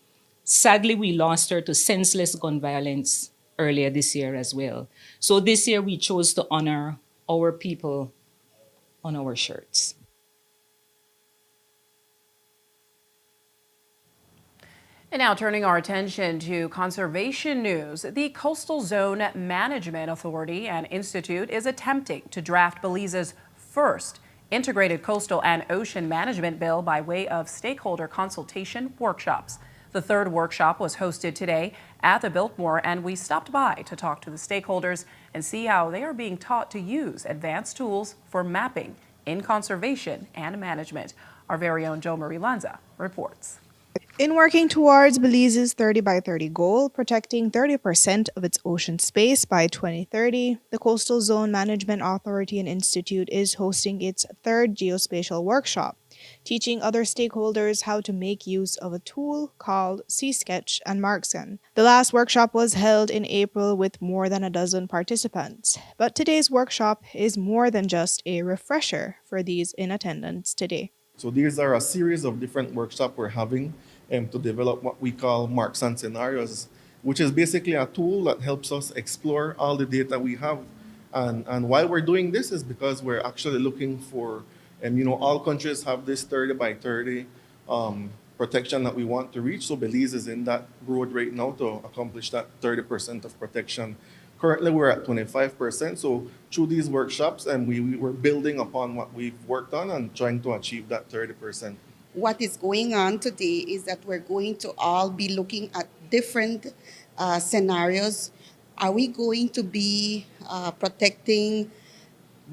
Speaker 9: Sadly, we lost her to senseless gun violence earlier this year as well. So this year we chose to honor our people on our shirts.
Speaker 1: And now turning our attention to conservation news. The Coastal Zone Management Authority and Institute is attempting to draft Belize's first integrated coastal and ocean management bill by way of stakeholder consultation workshops. The third workshop was hosted today at the Biltmore, and we stopped by to talk to the stakeholders and see how they are being taught to use advanced tools for mapping in conservation and management. Our very own Jo Marie Lanza reports.
Speaker 10: In working towards Belize's 30 by 30 goal, protecting 30% of its ocean space by 2030, the Coastal Zone Management Authority and Institute is hosting its third geospatial workshop, teaching other stakeholders how to make use of a tool called Sea-Sketch and Markscan. The last workshop was held in April with more than a dozen participants, but today's workshop is more than just a refresher for these in attendance today.
Speaker 11: So these are a series of different workshops we're having to develop what we call Markscan scenarios, which is basically a tool that helps us explore all the data we have. And why we're doing this is because we're actually looking for, all countries have this 30 by 30 protection that we want to reach. So Belize is in that road right now to accomplish that 30% of protection. Currently, we're at 25%. So through these workshops, and we're building upon what we've worked on and trying to achieve that 30%.
Speaker 12: What is going on today is that we're going to all be looking at different scenarios. Are we going to be protecting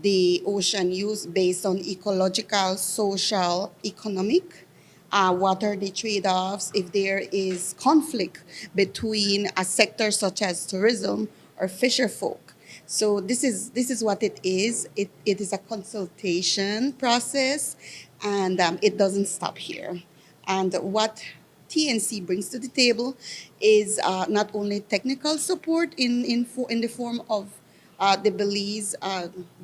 Speaker 12: the ocean use based on ecological, social, economic? What are the trade-offs if there is conflict between a sector such as tourism or fisher folk? So this is what it is. It is a consultation process, and it doesn't stop here. And what TNC brings to the table is not only technical support in the form of the Belize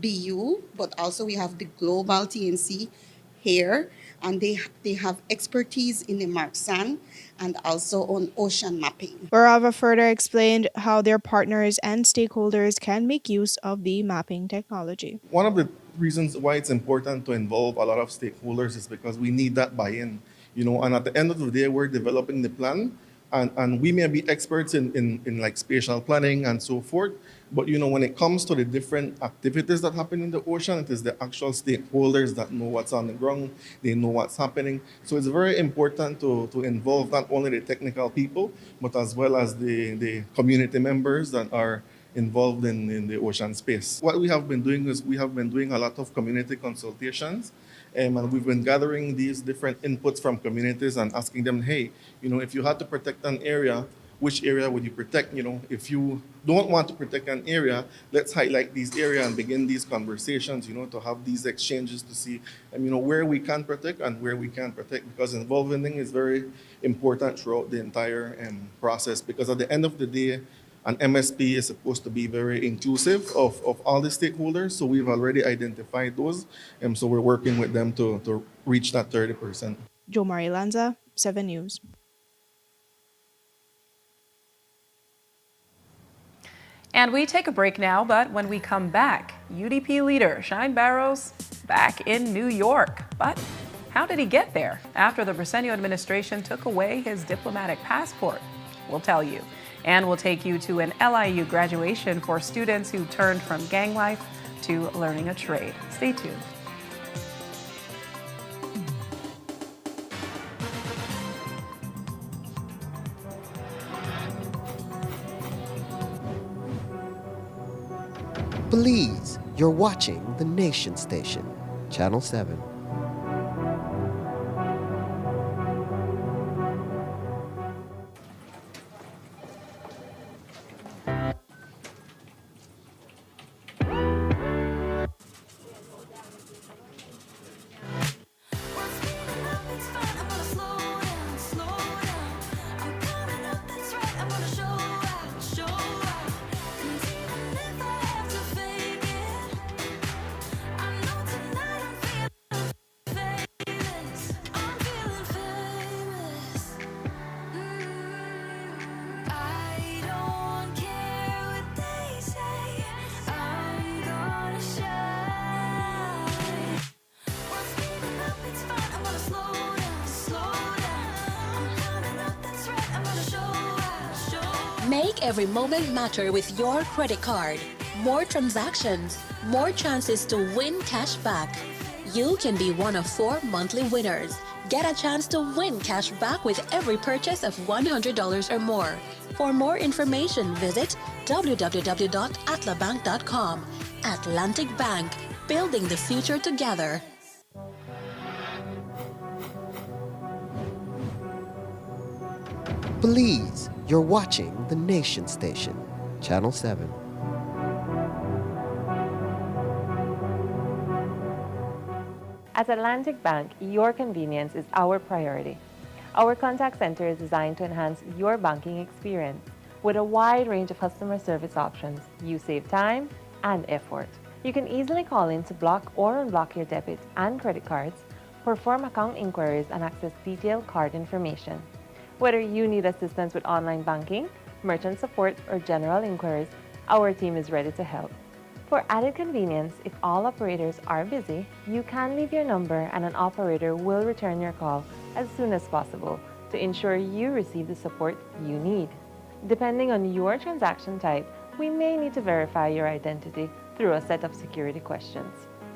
Speaker 12: BU, but also we have the global TNC here, and they have expertise in the Markscan and also on ocean mapping.
Speaker 10: Barava further explained how their partners and stakeholders can make use of the mapping technology.
Speaker 11: One of the reasons why it's important to involve a lot of stakeholders is because we need that buy-in. And at the end of the day, we're developing the plan, and we may be experts in like spatial planning and so forth, but when it comes to the different activities that happen in the ocean, it is the actual stakeholders that know what's on the ground, they know what's happening. So it's very important to involve not only the technical people, but as well as the community members that are involved in the ocean space. What we have been doing is we have been doing a lot of community consultations, and we've been gathering these different inputs from communities and asking them, hey, if you had to protect an area, which area would you protect? If you don't want to protect an area, let's highlight these areas and begin these conversations, to have these exchanges to see, where we can protect and where we can't protect, because involving is very important throughout the entire process, because at the end of the day, an MSP is supposed to be very inclusive of all the stakeholders. So we've already identified those. And so we're working with them to reach that 30%.
Speaker 10: Jo Marie Lanza, 7 News.
Speaker 1: And we take a break now, but when we come back, UDP leader Shine Barrows back in New York. But how did he get there after the Briceño administration took away his diplomatic passport? We'll tell you. And we'll take you to an LIU graduation for students who turned from gang life to learning a trade. Stay tuned.
Speaker 2: Belize, you're watching the Nation Station, Channel 7.
Speaker 3: Make every moment matter with your credit card. More transactions, more chances to win cash back. You can be one of 4 monthly winners. Get a chance to win cash back with every purchase of $100 or more. For more information, visit www.atlabank.com. Atlantic Bank, building the future together.
Speaker 2: Belize, you're watching the Nation Station, Channel 7.
Speaker 13: At Atlantic Bank, your convenience is our priority. Our contact center is designed to enhance your banking experience. With a wide range of customer service options, you save time and effort. You can easily call in to block or unblock your debit and credit cards, perform account inquiries, and access detailed card information. Whether you need assistance with online banking, merchant support, or general inquiries, our team is ready to help. For added convenience, if all operators are busy, you can leave your number and an operator will return your call as soon as possible to ensure you receive the support you need. Depending on your transaction type, we may need to verify your identity through a set of security questions.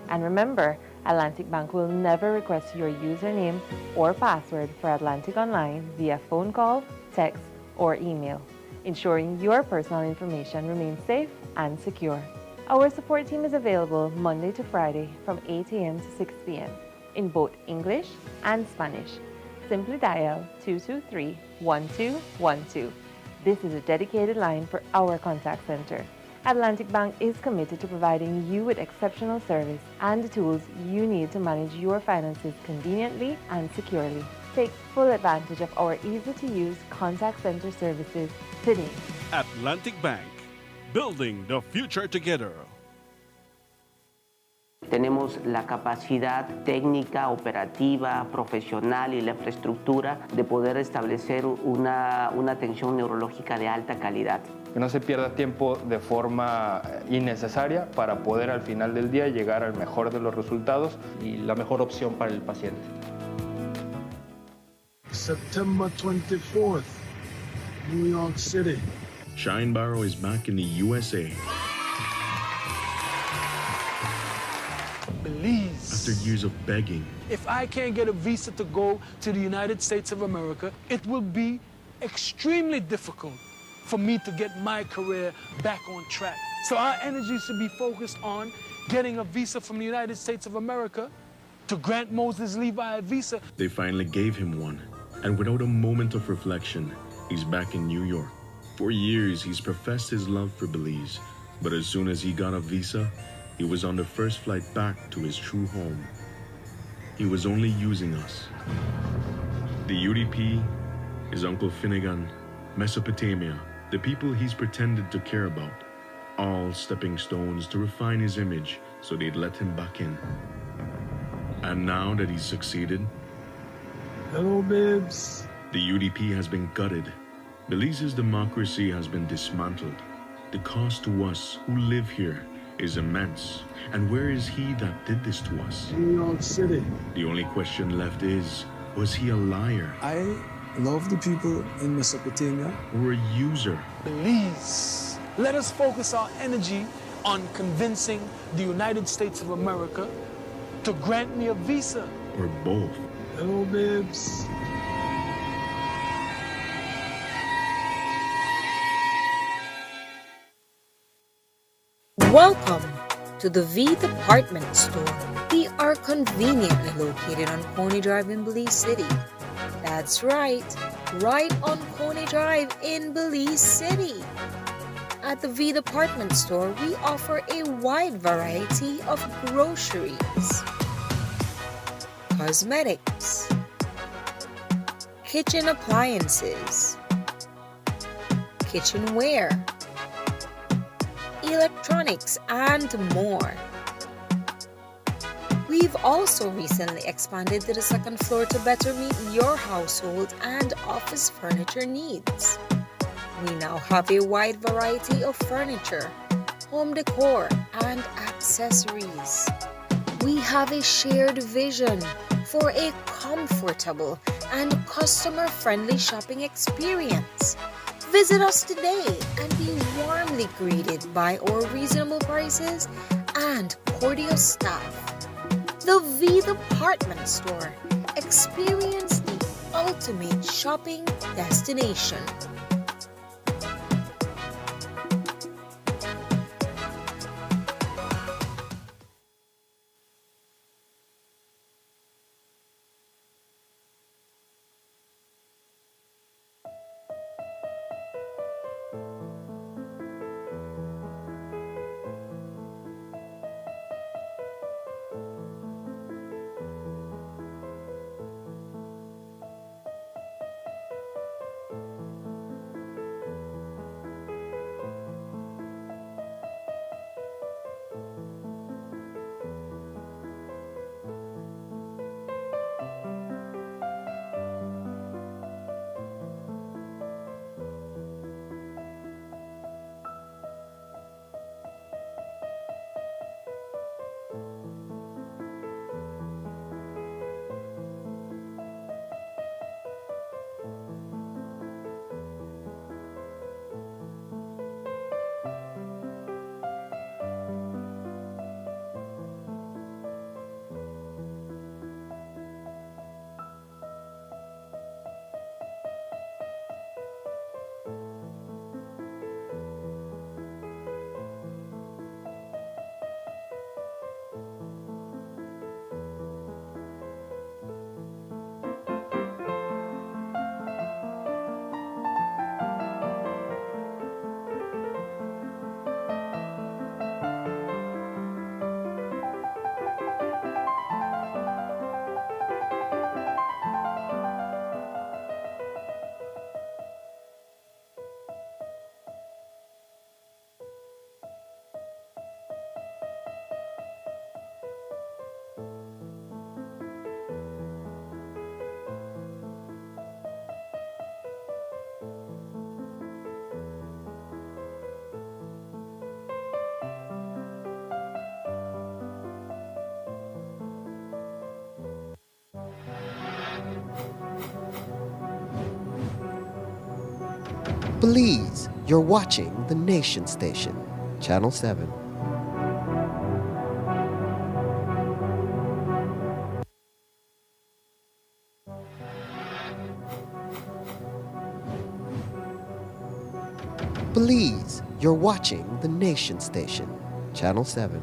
Speaker 13: And remember, Atlantic Bank will never request your username or password for Atlantic Online via phone call, text, or email, ensuring your personal information remains safe and secure. Our support team is available Monday to Friday from 8 a.m. to 6 p.m. in both English and Spanish. Simply dial 223-1212. This is a dedicated line for our contact center. Atlantic Bank is committed to providing you with exceptional service and the tools you need to manage your finances conveniently and securely. Take full advantage of our easy-to-use contact center services today.
Speaker 14: Atlantic Bank, building the future together.
Speaker 22: Tenemos la capacidad técnica, operativa, profesional y la infraestructura de poder establecer una atención neurológica de alta calidad.
Speaker 23: Que no se pierda tiempo de forma innecesaria para poder al final del día llegar al mejor de los resultados y la mejor opción para el paciente.
Speaker 17: September 24th, New York City.
Speaker 16: Shine Barrow is back in the USA.
Speaker 17: Belize.
Speaker 16: After years of begging.
Speaker 17: If I can't get a visa to go to the United States of America, it will be extremely difficult for me to get my career back on track. So our energy should be focused on getting a visa from the United States of America to grant Moses Levi a visa.
Speaker 16: They finally gave him one, and without a moment of reflection, he's back in New York. For years, he's professed his love for Belize, but as soon as he got a visa, he was on the first flight back to his true home. He was only using us. The UDP, his Uncle Finnegan, Mesopotamia, the people he's pretended to care about, all stepping stones to refine his image so they'd let him back in. And now that he's succeeded,
Speaker 17: hello, babes.
Speaker 16: The UDP has been gutted. Belize's democracy has been dismantled. The cost to us who live here is immense. And where is he that did this to us?
Speaker 17: New York City.
Speaker 16: The only question left is, was he a liar?
Speaker 17: I love the people in Mesopotamia.
Speaker 16: Or a user?
Speaker 17: Belize. Let us focus our energy on convincing the United States of America to grant me a visa.
Speaker 16: Or both?
Speaker 17: Hello, babes.
Speaker 15: Welcome to the V Department Store. We are conveniently located on Pony Drive in Belize City. That's right on Pony Drive in Belize City. At the V Department Store, we offer a wide variety of groceries, cosmetics, kitchen appliances, kitchenware, electronics, and more. We've also recently expanded to the second floor to better meet your household and office furniture needs. We now have a wide variety of furniture, home decor, and accessories. We have a shared vision for a comfortable and customer-friendly shopping experience. Visit us today and be warmly greeted by our reasonable prices and cordial staff. The V Department Store. Experience the ultimate shopping destination.
Speaker 2: Belize, you're watching the Nation Station, Channel 7. Belize, you're watching the Nation Station, Channel 7.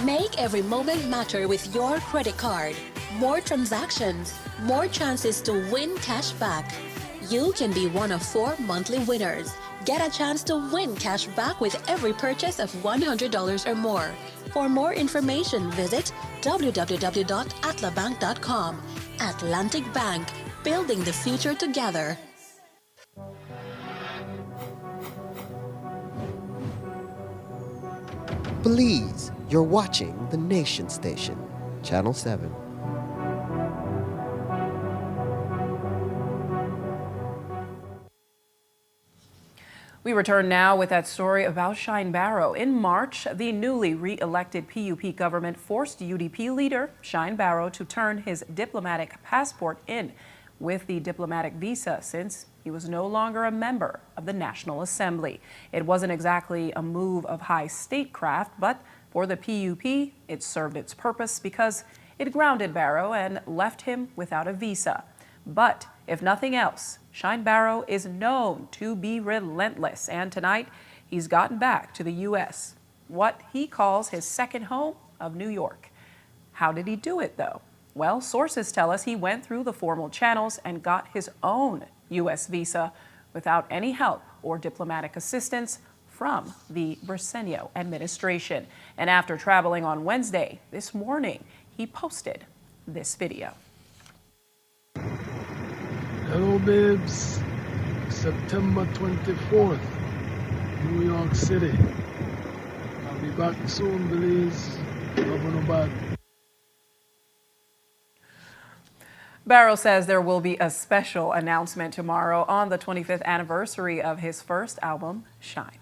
Speaker 3: Make every moment matter with your credit card. More transactions, more chances to win cash back. You can be one of 4 monthly winners. Get a chance to win cash back with every purchase of $100 or more. For more information, visit www.atlabank.com. Atlantic Bank, building the future together.
Speaker 2: Belize, you're watching the Nation Station, Channel 7.
Speaker 1: We return now with that story about Shine Barrow. In March, the newly re-elected PUP government forced UDP leader Shine Barrow to turn his diplomatic passport in with the diplomatic visa since he was no longer a member of the National Assembly. It wasn't exactly a move of high statecraft, but for the PUP, it served its purpose because it grounded Barrow and left him without a visa. But if nothing else, Shine Barrow is known to be relentless, and tonight he's gotten back to the U.S., what he calls his second home of New York. How did he do it, though? Well, sources tell us he went through the formal channels and got his own U.S. visa without any help or diplomatic assistance from the Briceño administration. And after traveling on Wednesday, this morning, he posted this video.
Speaker 17: Hello, babes. September 24th, New York City. I'll be back soon, Belize. Love no bad.
Speaker 1: Barrow says there will be a special announcement tomorrow on the 25th anniversary of his first album, Shine.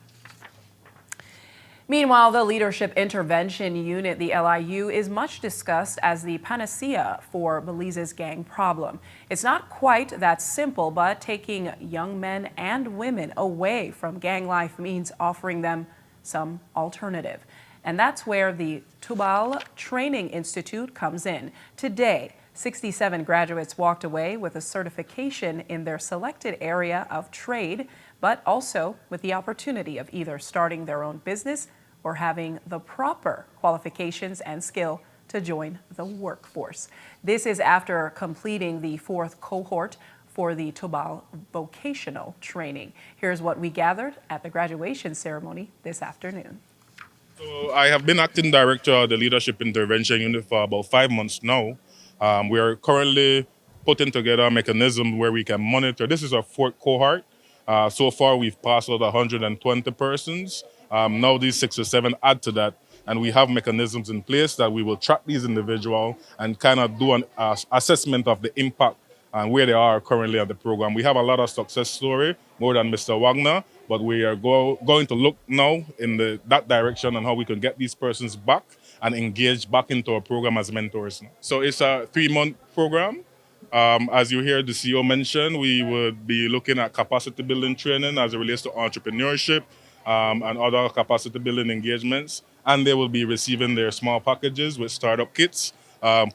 Speaker 1: Meanwhile, the Leadership Intervention Unit, the LIU, is much discussed as the panacea for Belize's gang problem. It's not quite that simple, but taking young men and women away from gang life means offering them some alternative. And that's where the Tubal Training Institute comes in. Today, 67 graduates walked away with a certification in their selected area of trade, but also with the opportunity of either starting their own business or having the proper qualifications and skill to join the workforce. This is after completing the 4th cohort for the Tubal Vocational Training. Here's what we gathered at the graduation ceremony this afternoon.
Speaker 18: So I have been acting director of the Leadership Intervention Unit for about 5 months now. We are currently putting together a mechanism where we can monitor. This is our 4th cohort. So far, we've passed out 120 persons. Now these 6 or 7 add to that, and we have mechanisms in place that we will track these individuals and kind of do an assessment of the impact and where they are currently at the program. We have a lot of success story, more than Mr. Wagner, but we are going to look now in that direction on how we can get these persons back and engage back into our program as mentors. So it's a 3-month program. As you hear the CEO mention, we would be looking at capacity building training as it relates to entrepreneurship and other capacity building engagements. And they will be receiving their small packages with startup kits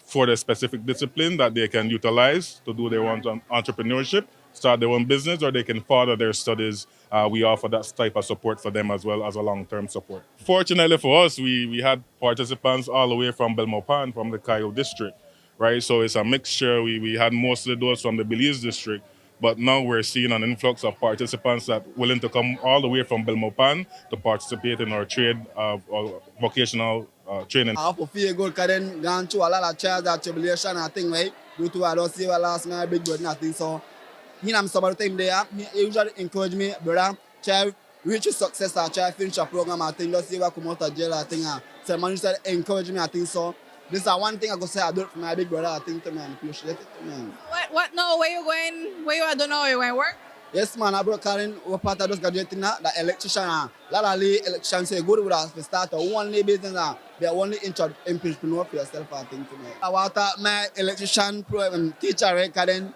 Speaker 18: for the specific discipline that they can utilize to do their own entrepreneurship, start their own business, or they can further their studies. We offer that type of support for them as well as a long-term support. Fortunately for us, we had participants all the way from Belmopan, from the Cayo district, right? So it's a mixture. We had mostly those from the Belize district, but now we're seeing an influx of participants that are willing to come all the way from Belmopan to participate in our trade or vocational training.
Speaker 19: I hope feel good because then gone through a lot of trials and tribulation and things, right? Due to I don't see what last my big brother nothing. So he and some of the time there, he usually encourage me, brother, try reach success or try finish a program. I think don't see what come out of jail. I think so man usually encourage me. I think so. This is one thing I go say I do it for my big brother. I think to man, appreciate it, man.
Speaker 20: What now? Where you going? Where you are doing now? You going to work?
Speaker 19: Yes, man. I brought Karen. We're part of those graduating now. The electrician. A lot of electricians say good with us to start a only business. They are only entrepreneur for yourself. I think to me. I want my electrician teacher, right? Karen.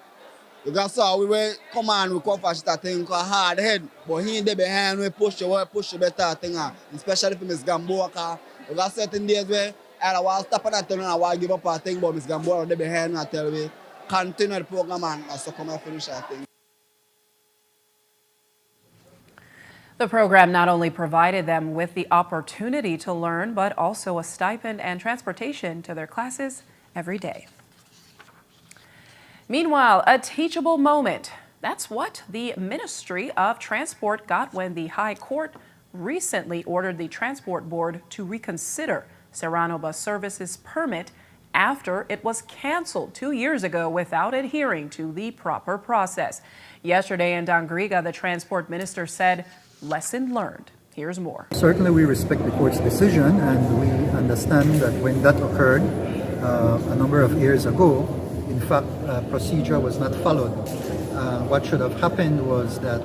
Speaker 19: You got so we will come on. We come for that thing called hard head. But he there behind we push you better thing. Especially for Miss Gamboa. You got certain days where I want to stop and I want to give up a thing, but Miss Gamboa there behind me. I tell me continue the program and so come and finish that thing.
Speaker 1: The program not only provided them with the opportunity to learn, but also a stipend and transportation to their classes every day. Meanwhile, a teachable moment. That's what the Ministry of Transport got when the High Court recently ordered the Transport Board to reconsider Serrano Bus Service's permit after it was canceled 2 years ago without adhering to the proper process. Yesterday in Dangriga, the Transport Minister said, lesson learned. Here's more.
Speaker 4: Certainly we respect the court's decision, and we understand that when that occurred a number of years ago, in fact, procedure was not followed. What should have happened was that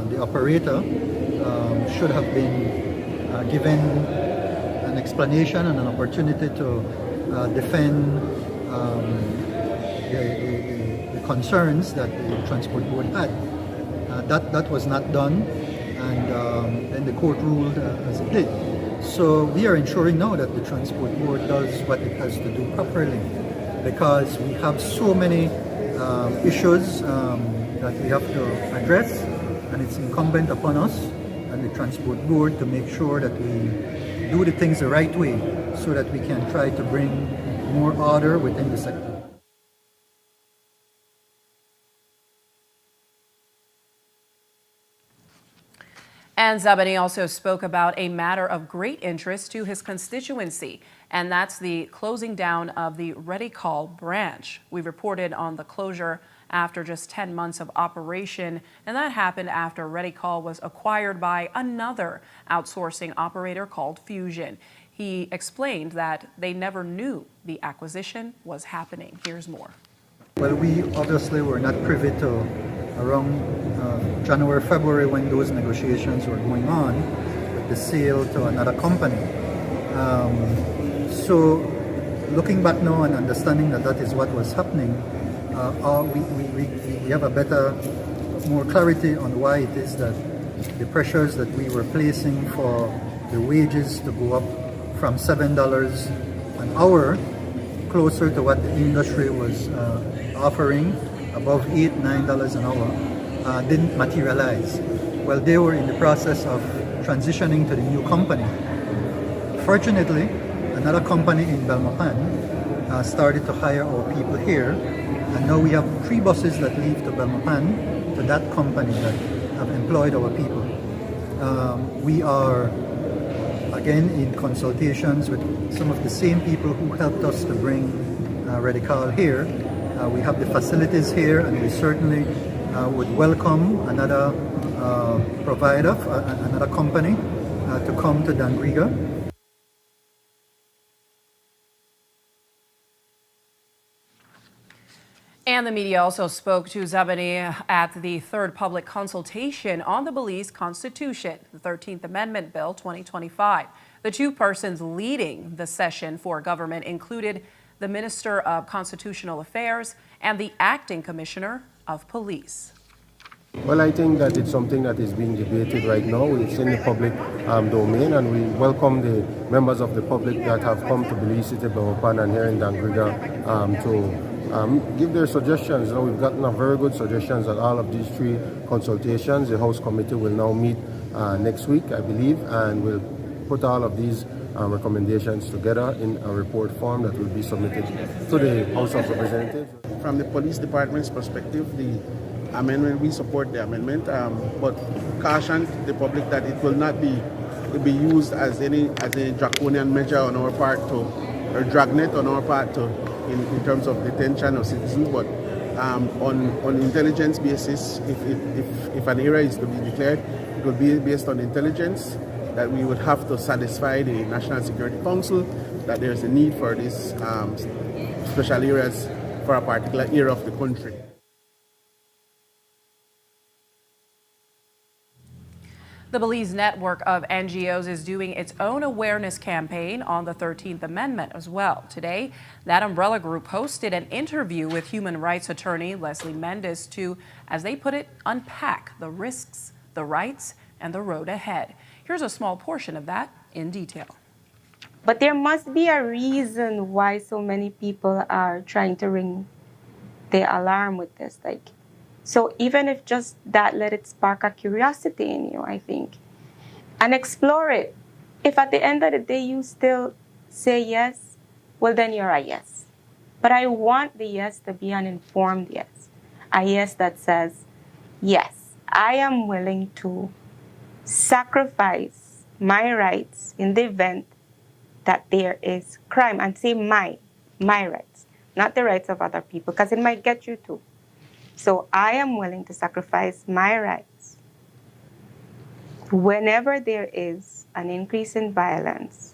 Speaker 4: the operator should have been given an explanation and an opportunity to defend the concerns that the transport board had. That was not done, and then the court ruled as it did. So we are ensuring now that the transport board does what it has to do properly, because we have so many issues that we have to address, and it's incumbent upon us and the transport board to make sure that we do the things the right way so that we can try to bring more order within the sector.
Speaker 1: And Zabani also spoke about a matter of great interest to his constituency, and that's the closing down of the Radical branch. We reported on the closure after just 10 months of operation, and that happened after Radical was acquired by another outsourcing operator called Fusion. He explained that they never knew the acquisition was happening. Here's more.
Speaker 4: Well, we obviously were not privy to around January, February, when those negotiations were going on with the sale to another company. So looking back now and understanding that that is what was happening, we have a better, more clarity on why it is that the pressures that we were placing for the wages to go up from $7 an hour closer to what the industry was offering, above $8, $9 an hour, didn't materialize. Well, they were in the process of transitioning to the new company. Fortunately, another company in Belmopan started to hire our people here, and now we have 3 buses that leave to Belmopan to that company that have employed our people. We are again in consultations with some of the same people who helped us to bring Radical here. We have the facilities here, and we certainly would welcome another provider, another company to come to Dangriga.
Speaker 1: And the media also spoke to Zabani at the third public consultation on the Belize Constitution, the 13th Amendment Bill 2025. The 2 persons leading the session for government included the Minister of Constitutional Affairs and the Acting Commissioner of Police.
Speaker 6: Well, I think that it's something that is being debated right now. It's in the public domain, and we welcome the members of the public that have come to Belize City, Belmopan, and here in Dangriga to give their suggestions. Now, we've gotten a very good suggestions at all of these 3 consultations. The House Committee will now meet next week, I believe, and we'll put all of these recommendations together in a report form that will be submitted to the House of Representatives.
Speaker 21: From the police department's perspective, the amendment, we support the amendment, but caution the public that it will not be used as any draconian measure on our part or dragnet on our part in terms of detention of citizens, but on intelligence basis, if an area is to be declared, it will be based on intelligence that we would have to satisfy the National Security Council that there's a need for these special areas for a particular area of the country.
Speaker 1: The Belize network of NGOs is doing its own awareness campaign on the 13th Amendment as well. Today, that umbrella group hosted an interview with human rights attorney Leslie Mendes to, as they put it, unpack the risks, the rights, and the road ahead. Here's a small portion of that in detail.
Speaker 24: But there must be a reason why so many people are trying to ring the alarm with this. So even if just that, let it spark a curiosity in you, I think, and explore it. If at the end of the day you still say yes, well, then you're a yes. But I want the yes to be an informed yes, a yes that says, yes, I am willing to sacrifice my rights in the event that there is crime, and say my rights, not the rights of other people, because it might get you too. So I am willing to sacrifice my rights whenever there is an increase in violence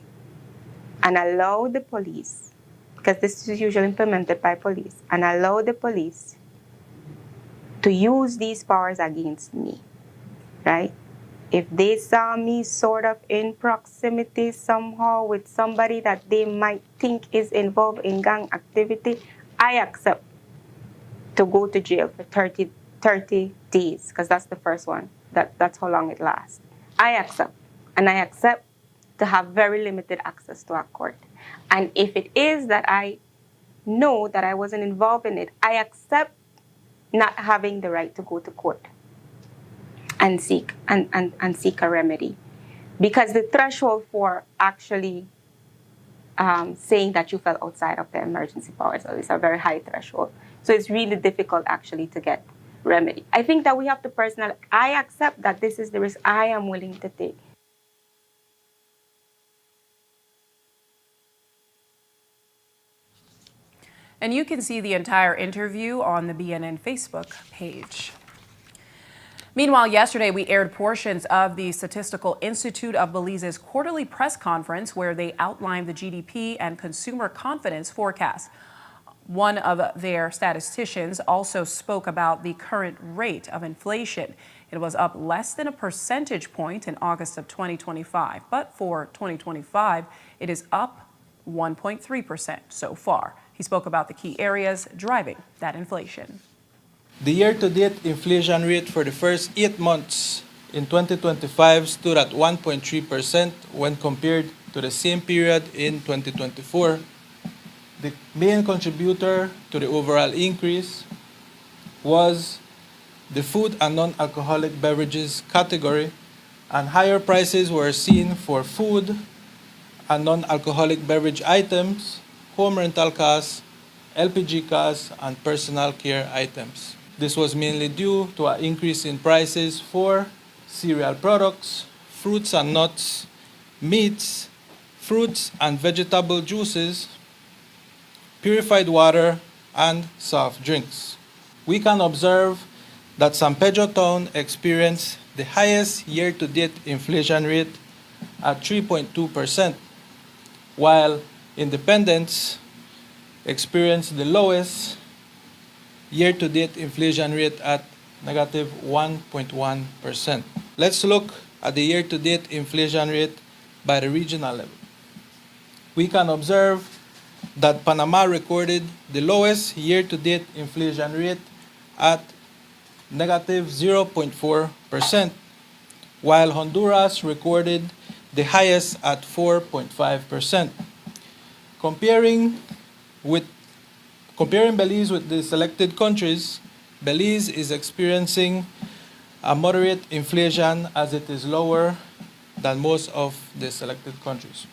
Speaker 24: and allow the police, because this is usually implemented by police, and allow the police to use these powers against me, right? If they saw me sort of in proximity somehow with somebody that they might think is involved in gang activity, I accept to go to jail for 30 days, because that's the first one. That's how long it lasts. I accept. And I accept to have very limited access to a court. And if it is that I know that I wasn't involved in it, I accept not having the right to go to court and seek a remedy. Because the threshold for actually saying that you fell outside of the emergency powers is a very high threshold. So it's really difficult actually to get remedy. I think that we have to personally, I accept that this is the risk I am willing to take.
Speaker 1: And you can see the entire interview on the BNN Facebook page. Meanwhile, yesterday we aired portions of the Statistical Institute of Belize's quarterly press conference where they outlined the GDP and consumer confidence forecast. One of their statisticians also spoke about the current rate of inflation. It was up less than a percentage point in August of 2025, but for 2025, it is up 1.3% so far. He spoke about the key areas driving that inflation.
Speaker 5: The year-to-date inflation rate for the first 8 months in 2025 stood at 1.3% when compared to the same period in 2024. The main contributor to the overall increase was the food and non-alcoholic beverages category, and higher prices were seen for food and non-alcoholic beverage items, home rental costs, LPG costs, and personal care items. This was mainly due to an increase in prices for cereal products, fruits and nuts, meats, fruits and vegetable juices, purified water, and soft drinks. We can observe that San Pedro Town experienced the highest year-to-date inflation rate at 3.2%, while Independence experienced the lowest year-to-date inflation rate at negative 1.1%. Let's look at the year-to-date inflation rate by the regional level. We can observe that Panama recorded the lowest year-to-date inflation rate at negative 0.4%, while Honduras recorded the highest at 4.5%. Comparing Belize with the selected countries, Belize is experiencing a moderate inflation as it is lower than most of the selected countries.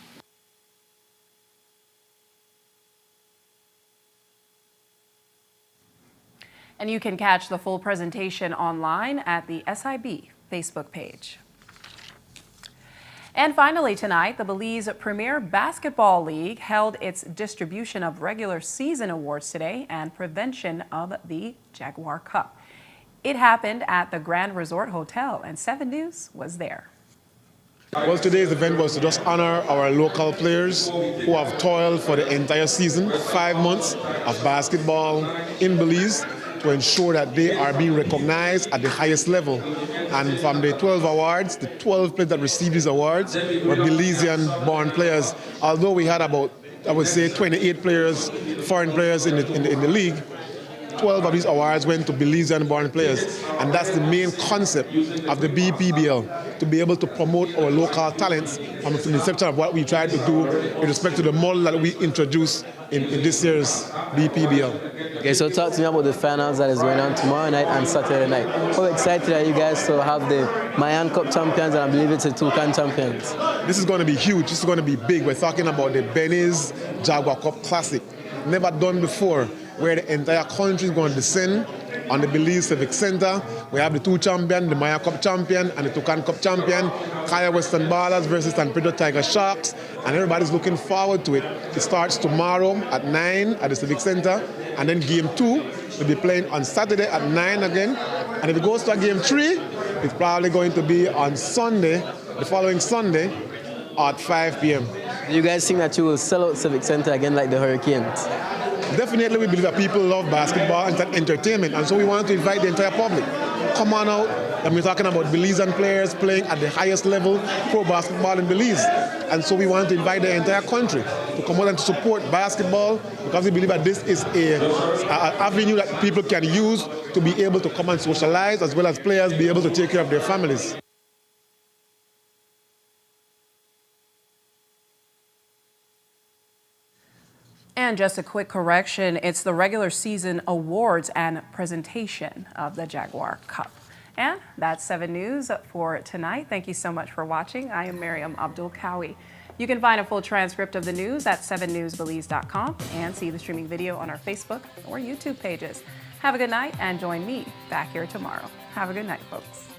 Speaker 1: And you can catch the full presentation online at the SIB Facebook page. And finally tonight, the Belize Premier Basketball League held its distribution of regular season awards today and prevention of the Jaguar Cup. It happened at the Grand Resort Hotel, and 7 News was there.
Speaker 11: Well, today's event was to just honor our local players who have toiled for the entire season, 5 months of basketball in Belize, to ensure that they are being recognized at the highest level. And from the 12 awards, the 12 players that received these awards were Belizean-born players. Although we had about, I would say, 28 players, foreign players in the league, 12 of these awards went to Belizean-born players. And that's the main concept of the BPBL, to be able to promote our local talents from the inception of what we tried to do with respect to the model that we introduced in this year's BPBL.
Speaker 7: Okay, so talk to me about the finals that is going on tomorrow night and Saturday night. How excited are you guys to have the Mayan Cup champions and I believe it's the Toucan champions?
Speaker 11: This is going to be huge. This is going to be big. We're talking about the Belize Jaguar Cup Classic. Never done before, where the entire country is going to descend on the Belize Civic Center. We have the 2 champions, the Maya Cup champion and the Toucan Cup champion, Kaya Western Ballers versus San Pedro Tiger Sharks, and everybody's looking forward to it. It starts tomorrow at 9 at the Civic Center, and then Game 2 will be playing on Saturday at 9 again. And if it goes to a Game 3,
Speaker 8: It's probably going to be on Sunday, the following Sunday, at 5 p.m.
Speaker 7: Do you guys think that you will sell out Civic Center again like the Hurricanes?
Speaker 8: Definitely, we believe that people love basketball and entertainment, and so we want to invite the entire public. Come on out. And we're talking about Belizean players playing at the highest level pro basketball in Belize. And so we want to invite the entire country to come out and to support basketball, because we believe that this is an avenue that people can use to be able to come and socialize, as well as players be able to take care of their families.
Speaker 1: And just a quick correction, it's the regular season awards and presentation of the Jaguar Cup. And that's 7 News for tonight. Thank you so much for watching. I am Miriam Abdul-Kawi. You can find a full transcript of the news at 7newsbelize.com and see the streaming video on our Facebook or YouTube pages. Have a good night and join me back here tomorrow. Have a good night, folks.